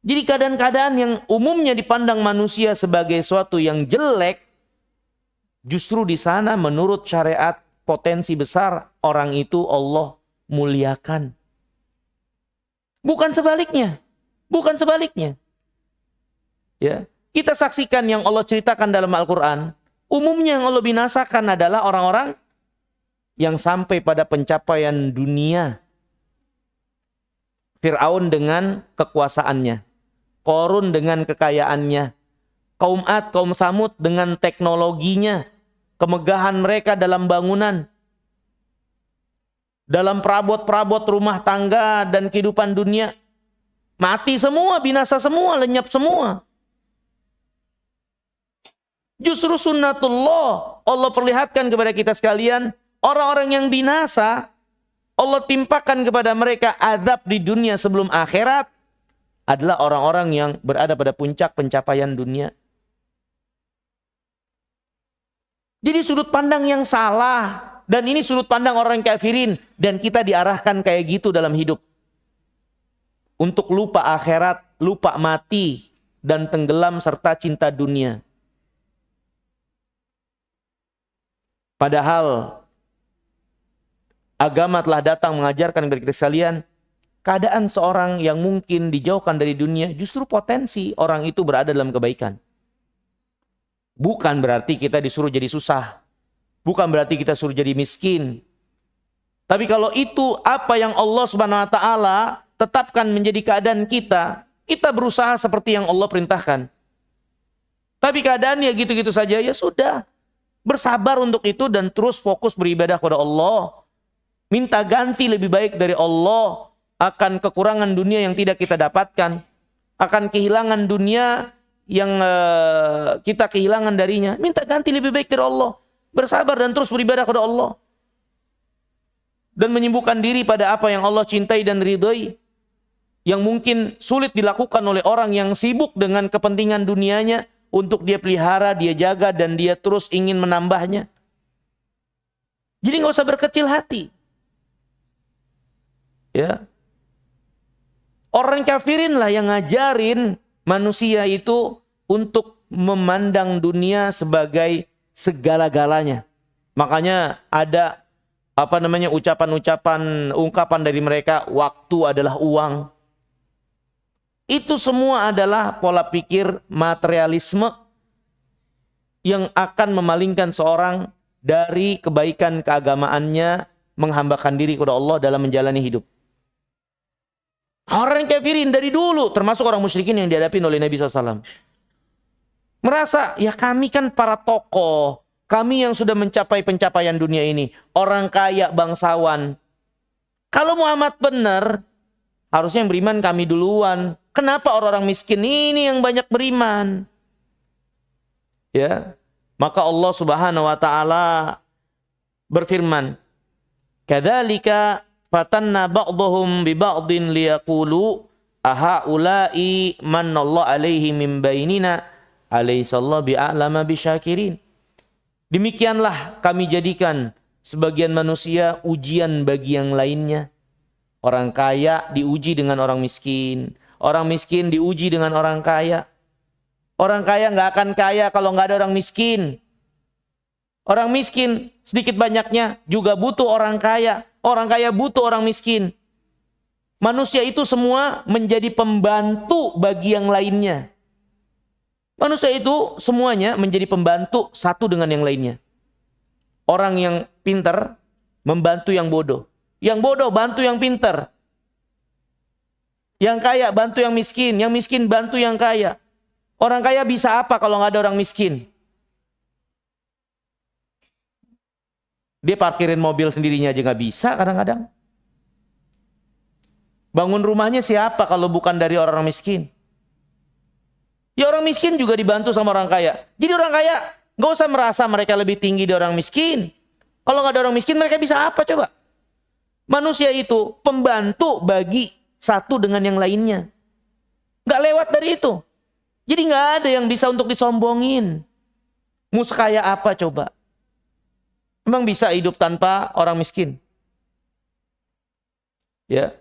jadi keadaan-keadaan yang umumnya dipandang manusia sebagai suatu yang jelek, justru di sana menurut syariat potensi besar orang itu Allah muliakan. Bukan sebaliknya. Bukan sebaliknya. Ya, kita saksikan yang Allah ceritakan dalam Al-Quran. Umumnya yang Allah binasakan adalah orang-orang yang sampai pada pencapaian dunia. Fir'aun dengan kekuasaannya. Qarun dengan kekayaannya. Kaum Ad, kaum Tsamud dengan teknologinya. Kemegahan mereka dalam bangunan. Dalam perabot-perabot rumah tangga dan kehidupan dunia. Mati semua, binasa semua, lenyap semua. Justru sunnatullah, Allah perlihatkan kepada kita sekalian, orang-orang yang binasa, Allah timpakan kepada mereka azab di dunia sebelum akhirat, adalah orang-orang yang berada pada puncak pencapaian dunia. Jadi sudut pandang yang salah, dan ini sudut pandang orang kafirin, dan kita diarahkan kayak gitu dalam hidup. Untuk lupa akhirat, lupa mati, dan tenggelam serta cinta dunia. Padahal agama telah datang mengajarkan kepada kita sekalian, keadaan seorang yang mungkin dijauhkan dari dunia, justru potensi orang itu berada dalam kebaikan. Bukan berarti kita disuruh jadi susah. Bukan berarti kita suruh jadi miskin. Tapi kalau itu apa yang Allah Subhanahu wa taala tetapkan menjadi keadaan kita, kita berusaha seperti yang Allah perintahkan. Tapi keadaannya gitu-gitu saja, ya sudah. Bersabar untuk itu dan terus fokus beribadah kepada Allah. Minta ganti lebih baik dari Allah akan kekurangan dunia yang tidak kita dapatkan. Akan kehilangan dunia yang kita kehilangan darinya. Minta ganti lebih baik dari Allah. Bersabar dan terus beribadah kepada Allah. Dan menyibukkan diri pada apa yang Allah cintai dan ridhai. Yang mungkin sulit dilakukan oleh orang yang sibuk dengan kepentingan dunianya. Untuk dia pelihara, dia jaga, dan dia terus ingin menambahnya. Jadi nggak usah berkecil hati. Ya. Orang kafirin lah yang ngajarin manusia itu untuk memandang dunia sebagai segala-galanya. Makanya ada ungkapan dari mereka, waktu adalah uang. Itu semua adalah pola pikir materialisme yang akan memalingkan seorang dari kebaikan keagamaannya, menghambakan diri kepada Allah dalam menjalani hidup. Orang kafirin dari dulu, termasuk orang musyrikin yang dihadapi oleh Nabi SAW. Merasa, ya kami kan para tokoh, kami yang sudah mencapai pencapaian dunia ini, orang kaya, bangsawan. Kalau Muhammad benar, harusnya yang beriman kami duluan. Kenapa orang-orang miskin ini yang banyak beriman? Ya, maka Allah Subhanahu wa taala berfirman, "Kadzalika fatanna ba'dhum bi ba'dhin liyaqulu ahaula'i manallahu 'alaihi min bainina alaihissallahu bi'alama bisyakirin." Demikianlah kami jadikan sebagian manusia ujian bagi yang lainnya. Orang kaya diuji dengan orang miskin. Orang miskin diuji dengan orang kaya. Orang kaya nggak akan kaya kalau nggak ada orang miskin. Orang miskin sedikit banyaknya juga butuh orang kaya. Orang kaya butuh orang miskin. Manusia itu semua menjadi pembantu bagi yang lainnya. Manusia itu semuanya menjadi pembantu satu dengan yang lainnya. Orang yang pintar membantu yang bodoh. Yang bodoh bantu yang pintar. Yang kaya bantu yang miskin bantu yang kaya. Orang kaya bisa apa kalau nggak ada orang miskin? Dia parkirin mobil sendirinya aja nggak bisa kadang-kadang. Bangun rumahnya siapa kalau bukan dari orang miskin? Ya orang miskin juga dibantu sama orang kaya. Jadi orang kaya nggak usah merasa mereka lebih tinggi dari orang miskin. Kalau nggak ada orang miskin mereka bisa apa coba? Manusia itu pembantu bagi satu dengan yang lainnya. Nggak lewat dari itu. Jadi nggak ada yang bisa untuk disombongin. Mau sekaya apa coba? Emang bisa hidup tanpa orang miskin? Ya.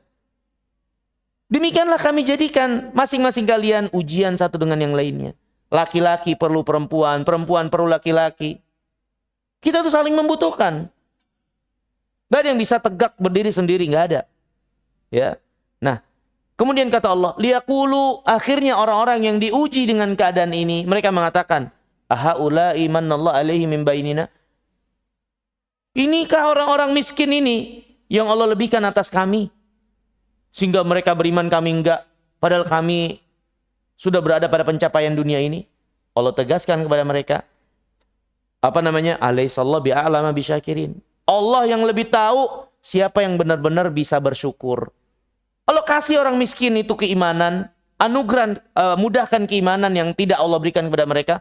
Demikianlah kami jadikan masing-masing kalian ujian satu dengan yang lainnya. Laki-laki perlu perempuan, perempuan perlu laki-laki. Kita tuh saling membutuhkan. Gak ada yang bisa tegak berdiri sendiri, gak ada. Ya. Nah, kemudian kata Allah, liyaqulu, akhirnya orang-orang yang diuji dengan keadaan ini, mereka mengatakan, ahaula'i manallahu alaihi min bainina. Inikah orang-orang miskin ini yang Allah lebihkan atas kami? Sehingga mereka beriman, kami enggak. Padahal kami sudah berada pada pencapaian dunia ini. Allah tegaskan kepada mereka. Alaihissallahu bi'a'lama bisyakirin. Allah yang lebih tahu siapa yang benar-benar bisa bersyukur. Allah kasih orang miskin itu keimanan. Anugerah, mudahkan keimanan yang tidak Allah berikan kepada mereka.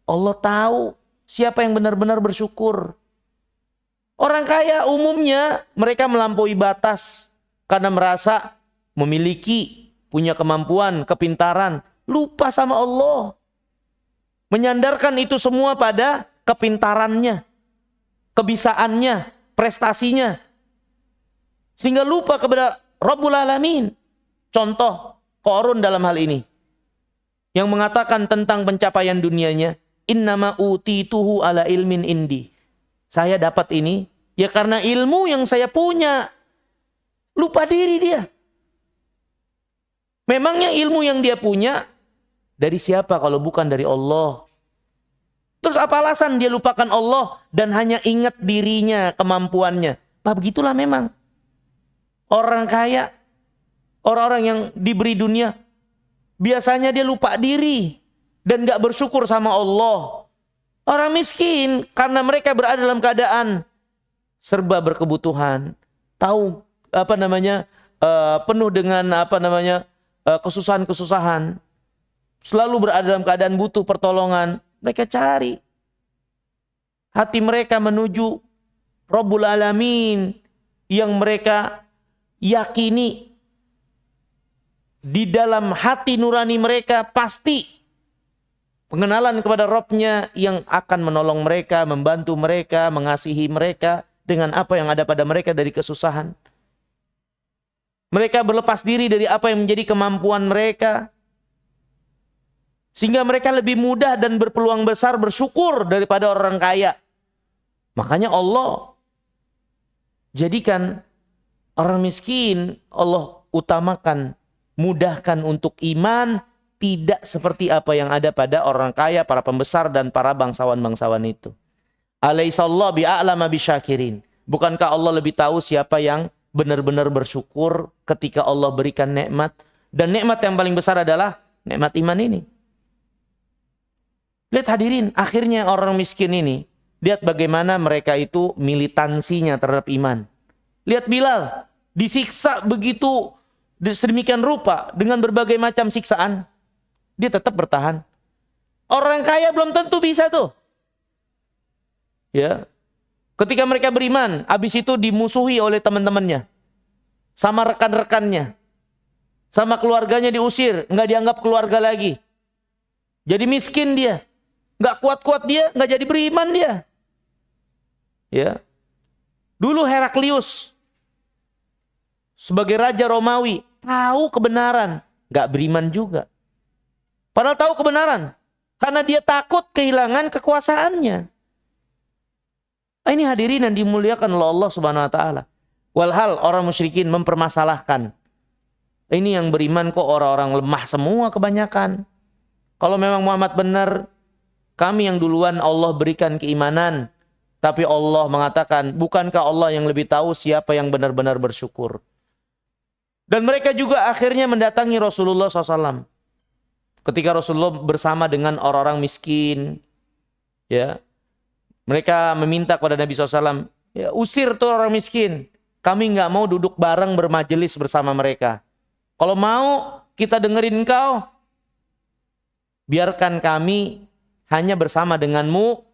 Allah tahu siapa yang benar-benar bersyukur. Orang kaya umumnya mereka melampaui batas. Karena merasa memiliki, punya kemampuan, kepintaran. Lupa sama Allah. Menyandarkan itu semua pada kepintarannya, kebisaannya, prestasinya. Sehingga lupa kepada Rabbul Alamin. Contoh, Qarun dalam hal ini. Yang mengatakan tentang pencapaian dunianya. Innama utituhu ala ilmin indi. Saya dapat ini, ya karena ilmu yang saya punya. Lupa diri dia. Memangnya ilmu yang dia punya dari siapa kalau bukan dari Allah? Terus apa alasan dia lupakan Allah dan hanya ingat dirinya, kemampuannya? Begitulah memang. Orang kaya, orang-orang yang diberi dunia, biasanya dia lupa diri dan gak bersyukur sama Allah. Orang miskin karena mereka berada dalam keadaan serba berkebutuhan, tahu penuh dengan kesusahan-kesusahan, selalu berada dalam keadaan butuh pertolongan. Mereka cari, hati mereka menuju Rabbul Alamin yang mereka yakini di dalam hati nurani mereka pasti pengenalan kepada Rabbnya yang akan menolong mereka, membantu mereka, mengasihi mereka dengan apa yang ada pada mereka dari kesusahan. Mereka berlepas diri dari apa yang menjadi kemampuan mereka. Sehingga mereka lebih mudah dan berpeluang besar bersyukur daripada orang kaya. Makanya Allah jadikan orang miskin, Allah utamakan, mudahkan untuk iman, tidak seperti apa yang ada pada orang kaya, para pembesar dan para bangsawan-bangsawan itu. Alaihissallahu bi'a'lama bisyakirin. Bukankah Allah lebih tahu siapa yang benar-benar bersyukur ketika Allah berikan nikmat? Dan nikmat yang paling besar adalah nikmat iman ini. Lihat hadirin, akhirnya orang miskin ini, lihat bagaimana mereka itu militansinya terhadap iman. Lihat Bilal, disiksa begitu sedemikian rupa dengan berbagai macam siksaan. Dia tetap bertahan. Orang kaya belum tentu bisa tuh. Ya. Ketika mereka beriman, habis itu dimusuhi oleh teman-temannya. Sama rekan-rekannya. Sama keluarganya diusir, nggak dianggap keluarga lagi. Jadi miskin dia. Nggak kuat-kuat dia, nggak jadi beriman dia. Ya. Dulu Heraklius sebagai raja Romawi tahu kebenaran, nggak beriman juga. Padahal tahu kebenaran, karena dia takut kehilangan kekuasaannya. Ini hadirin yang dimuliakan oleh Allah Subhanahu Wa Taala. Walhal orang musyrikin mempermasalahkan. Ini yang beriman kok orang-orang lemah semua kebanyakan. Kalau memang Muhammad benar, kami yang duluan Allah berikan keimanan. Tapi Allah mengatakan, bukankah Allah yang lebih tahu siapa yang benar-benar bersyukur? Dan mereka juga akhirnya mendatangi Rasulullah SAW. Ketika Rasulullah bersama dengan orang-orang miskin, ya, mereka meminta kepada Nabi SAW, ya, usir tuh orang miskin. Kami nggak mau duduk bareng bermajelis bersama mereka. Kalau mau kita dengerin kau, biarkan kami hanya bersama denganmu,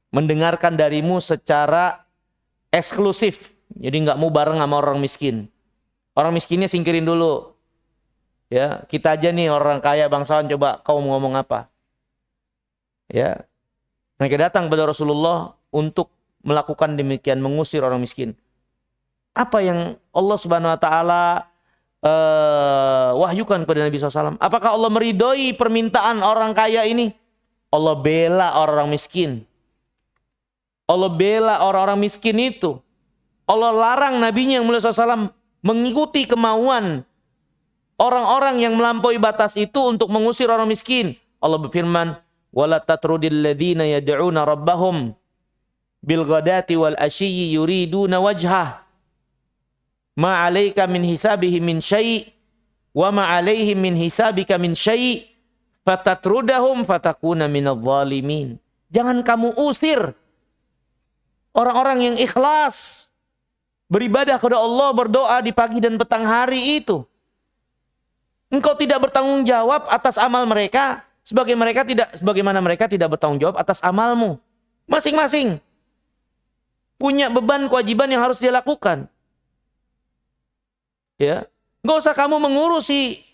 mendengarkan darimu secara eksklusif. Jadi nggak mau bareng sama orang miskin. Orang miskinnya singkirin dulu. Ya, kita aja nih orang kaya bangsawan, coba kau mau ngomong apa? Ya. Mereka datang kepada Rasulullah untuk melakukan demikian, mengusir orang miskin. Apa yang Allah Subhanahu wa taala wahyukan kepada Nabi SAW? Apakah Allah meridhoi permintaan orang kaya ini? Allah bela orang miskin. Allah bela orang-orang miskin itu. Allah larang nabinya yang mulia SAW mengikuti kemauan orang-orang yang melampaui batas itu untuk mengusir orang miskin. Allah berfirman, "Wala tatrudil ladzina yad'una rabbahum bil ghadati wal ashiyyi yuriduna wajhah. Ma 'alaika min hisabihim min syai' wa ma 'alaihim min hisabika min syai' fatatrudahum fatakuna minadh dhalimin." Jangan kamu usir orang-orang yang ikhlas beribadah kepada Allah, berdoa di pagi dan petang hari itu. Engkau tidak bertanggung jawab atas amal mereka, sebagaimana mereka tidak bertanggung jawab atas amalmu. Masing-masing punya beban kewajiban yang harus dia lakukan. Ya, enggak usah kamu mengurusi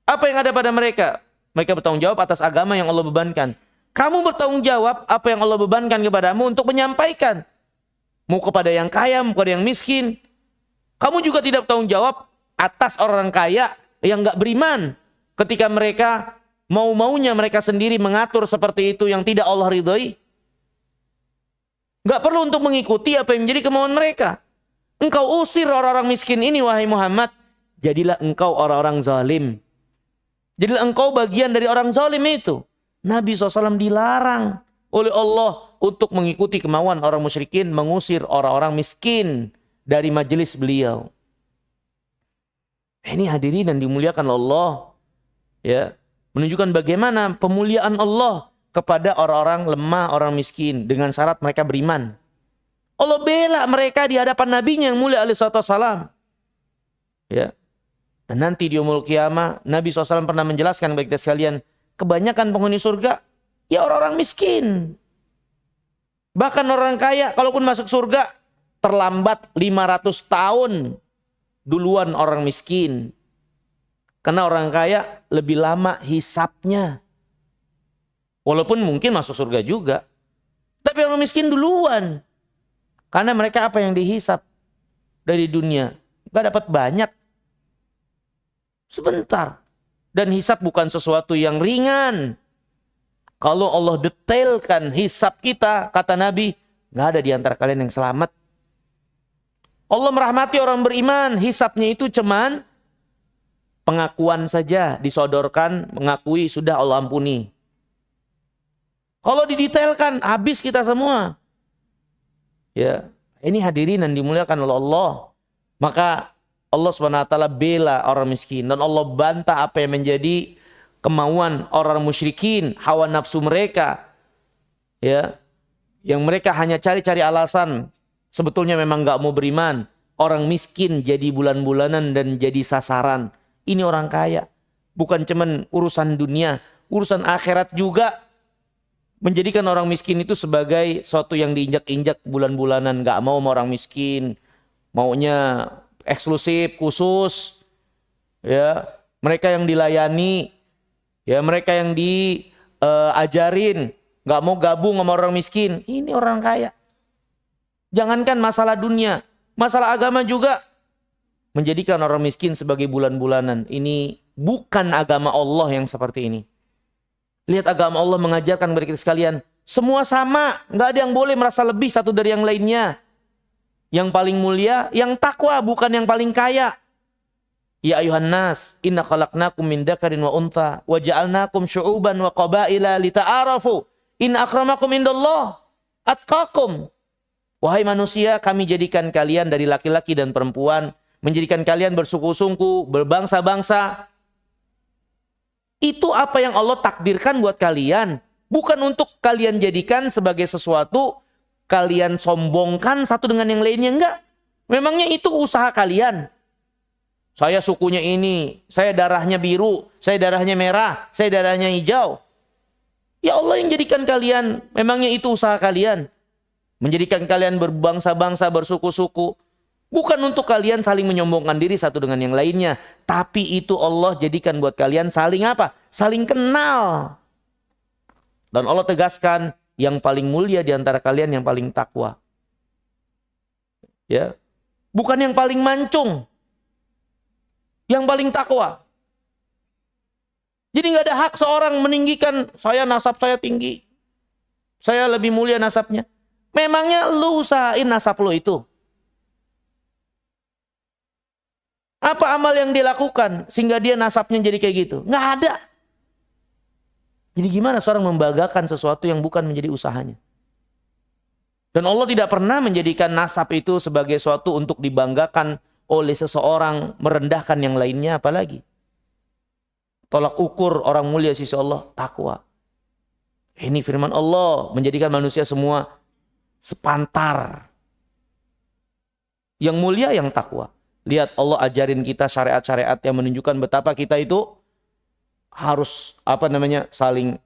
apa yang ada pada mereka. Mereka bertanggung jawab atas agama yang Allah bebankan. Kamu bertanggung jawab apa yang Allah bebankan kepadamu untuk menyampaikan. Mau kepada yang kaya, mau kepada yang miskin. Kamu juga tidak bertanggung jawab atas orang kaya yang enggak beriman. Ketika mereka mau-maunya mereka sendiri mengatur seperti itu yang tidak Allah ridhoi. Enggak perlu untuk mengikuti apa yang menjadi kemauan mereka. Engkau usir orang-orang miskin ini, wahai Muhammad. Jadilah engkau orang-orang zalim. Jadilah engkau bagian dari orang zalim itu. Nabi SAW dilarang oleh Allah untuk mengikuti kemauan orang musyrikin, mengusir orang-orang miskin dari majelis beliau. Ini hadirin dan dimuliakan Allah, ya, menunjukkan bagaimana pemuliaan Allah kepada orang-orang lemah, orang miskin dengan syarat mereka beriman. Allah bela mereka di hadapan nabinya yang mulia alaihi wassalam. Ya. Dan nanti di yaumul qiyamah Nabi SAW pernah menjelaskan bagi kita sekalian, kebanyakan penghuni surga ya orang-orang miskin. Bahkan orang kaya kalaupun masuk surga terlambat 500 tahun duluan orang miskin. Karena orang kaya lebih lama hisapnya. Walaupun mungkin masuk surga juga. Tapi orang miskin duluan. Karena mereka apa yang dihisap dari dunia? Gak dapat banyak. Sebentar. Dan hisap bukan sesuatu yang ringan. Kalau Allah detailkan hisap kita, kata Nabi, gak ada di antara kalian yang selamat. Allah merahmati orang beriman, hisapnya itu cuman pengakuan saja, disodorkan, mengakui, sudah Allah ampuni. Kalau didetailkan, habis kita semua. Ya, ini hadirin yang dimuliakan oleh Allah. Maka Allah SWT bela orang miskin. Dan Allah bantah apa yang menjadi kemauan orang musyrikin, hawa nafsu mereka. Ya, yang mereka hanya cari-cari alasan. Sebetulnya memang gak mau beriman. Orang miskin jadi bulan-bulanan dan jadi sasaran. Ini orang kaya. Bukan cuman urusan dunia. Urusan akhirat juga. Menjadikan orang miskin itu sebagai sesuatu yang diinjak-injak bulan-bulanan. Gak mau sama orang miskin. Maunya eksklusif, khusus. Ya, mereka yang dilayani. Ya, mereka yang diajarin. Gak mau gabung sama orang miskin. Ini orang kaya. Jangankan masalah dunia, masalah agama juga menjadikan orang miskin sebagai bulan-bulanan. Ini bukan agama Allah yang seperti ini. Lihat agama Allah mengajarkan kepada kita sekalian, semua sama, nggak ada yang boleh merasa lebih satu dari yang lainnya. Yang paling mulia, yang takwa, bukan yang paling kaya. Ya ayuhan nas, inna khalaqnakum min dzakarin wa untha, wa ja'alnakum syu'uban wa qabaila lita'arafu. Inna akramakum indallah atqakum. Wahai manusia, kami jadikan kalian dari laki-laki dan perempuan, menjadikan kalian bersuku-suku, berbangsa-bangsa. Itu apa yang Allah takdirkan buat kalian. Bukan untuk kalian jadikan sebagai sesuatu, kalian sombongkan satu dengan yang lainnya. Enggak. Memangnya itu usaha kalian. Saya sukunya ini, saya darahnya biru, saya darahnya merah, saya darahnya hijau. Ya Allah yang jadikan kalian, memangnya itu usaha kalian. Menjadikan kalian berbangsa-bangsa, bersuku-suku. Bukan untuk kalian saling menyombongkan diri satu dengan yang lainnya. Tapi itu Allah jadikan buat kalian saling apa? Saling kenal. Dan Allah tegaskan, yang paling mulia di antara kalian yang paling takwa. Ya. Bukan yang paling mancung. Yang paling takwa. Jadi nggak ada hak seorang meninggikan, saya nasab saya tinggi. Saya lebih mulia nasabnya. Memangnya lu usahain nasab lu itu? Apa amal yang dia lakukan sehingga dia nasabnya jadi kayak gitu? Nggak ada. Jadi gimana seorang membanggakan sesuatu yang bukan menjadi usahanya? Dan Allah tidak pernah menjadikan nasab itu sebagai sesuatu untuk dibanggakan oleh seseorang, merendahkan yang lainnya apalagi. Tolak ukur orang mulia sisi Allah, takwa. Ini firman Allah, menjadikan manusia semua sepantar. Yang mulia yang takwa. Lihat Allah ajarin kita syariat-syariat yang menunjukkan betapa kita itu harus saling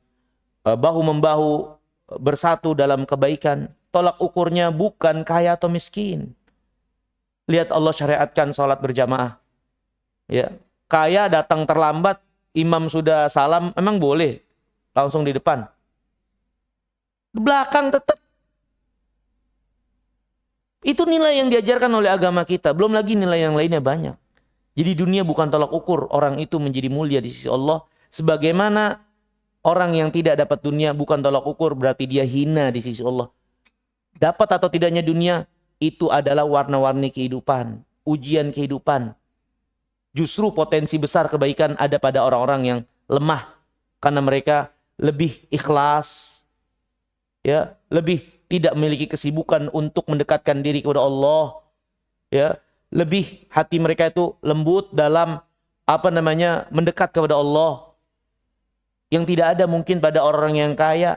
bahu-membahu, bersatu dalam kebaikan. Tolak ukurnya bukan kaya atau miskin. Lihat Allah syariatkan sholat berjamaah. Ya, kaya datang terlambat, imam sudah salam, emang boleh langsung di depan. Di belakang tetap. Itu nilai yang diajarkan oleh agama kita. Belum lagi nilai yang lainnya banyak. Jadi dunia bukan tolak ukur orang itu menjadi mulia di sisi Allah. Sebagaimana orang yang tidak dapat dunia bukan tolak ukur berarti dia hina di sisi Allah. Dapat atau tidaknya dunia itu adalah warna-warni kehidupan, ujian kehidupan. Justru potensi besar kebaikan ada pada orang-orang yang lemah karena mereka lebih ikhlas, ya, lebih tidak memiliki kesibukan untuk mendekatkan diri kepada Allah, ya, lebih hati mereka itu lembut dalam mendekat kepada Allah. Yang tidak ada mungkin pada orang yang kaya,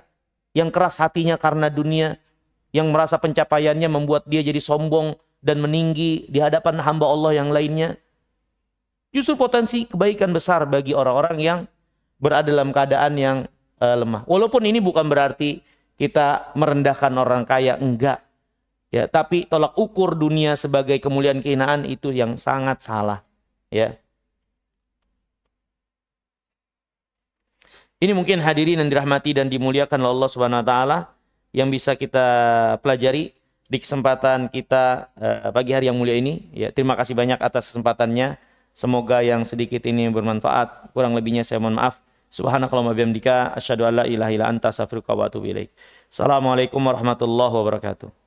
yang keras hatinya karena dunia, yang merasa pencapaiannya membuat dia jadi sombong dan meninggi di hadapan hamba Allah yang lainnya. Justru potensi kebaikan besar bagi orang-orang yang berada dalam keadaan yang lemah. Walaupun ini bukan berarti kita merendahkan orang kaya, enggak. Ya, tapi tolak ukur dunia sebagai kemuliaan kehinaan itu yang sangat salah. Ya. Ini mungkin hadirin yang dirahmati dan dimuliakan oleh Allah Subhanahu wa taala yang bisa kita pelajari di kesempatan kita pagi hari yang mulia ini. Ya, terima kasih banyak atas kesempatannya. Semoga yang sedikit ini bermanfaat. Kurang lebihnya saya mohon maaf. Subhanakallahumma bihamdika asyhadu an la ilaha illa anta astaghfiruka wa atubu ilaik. Assalamualaikum warahmatullahi wabarakatuh.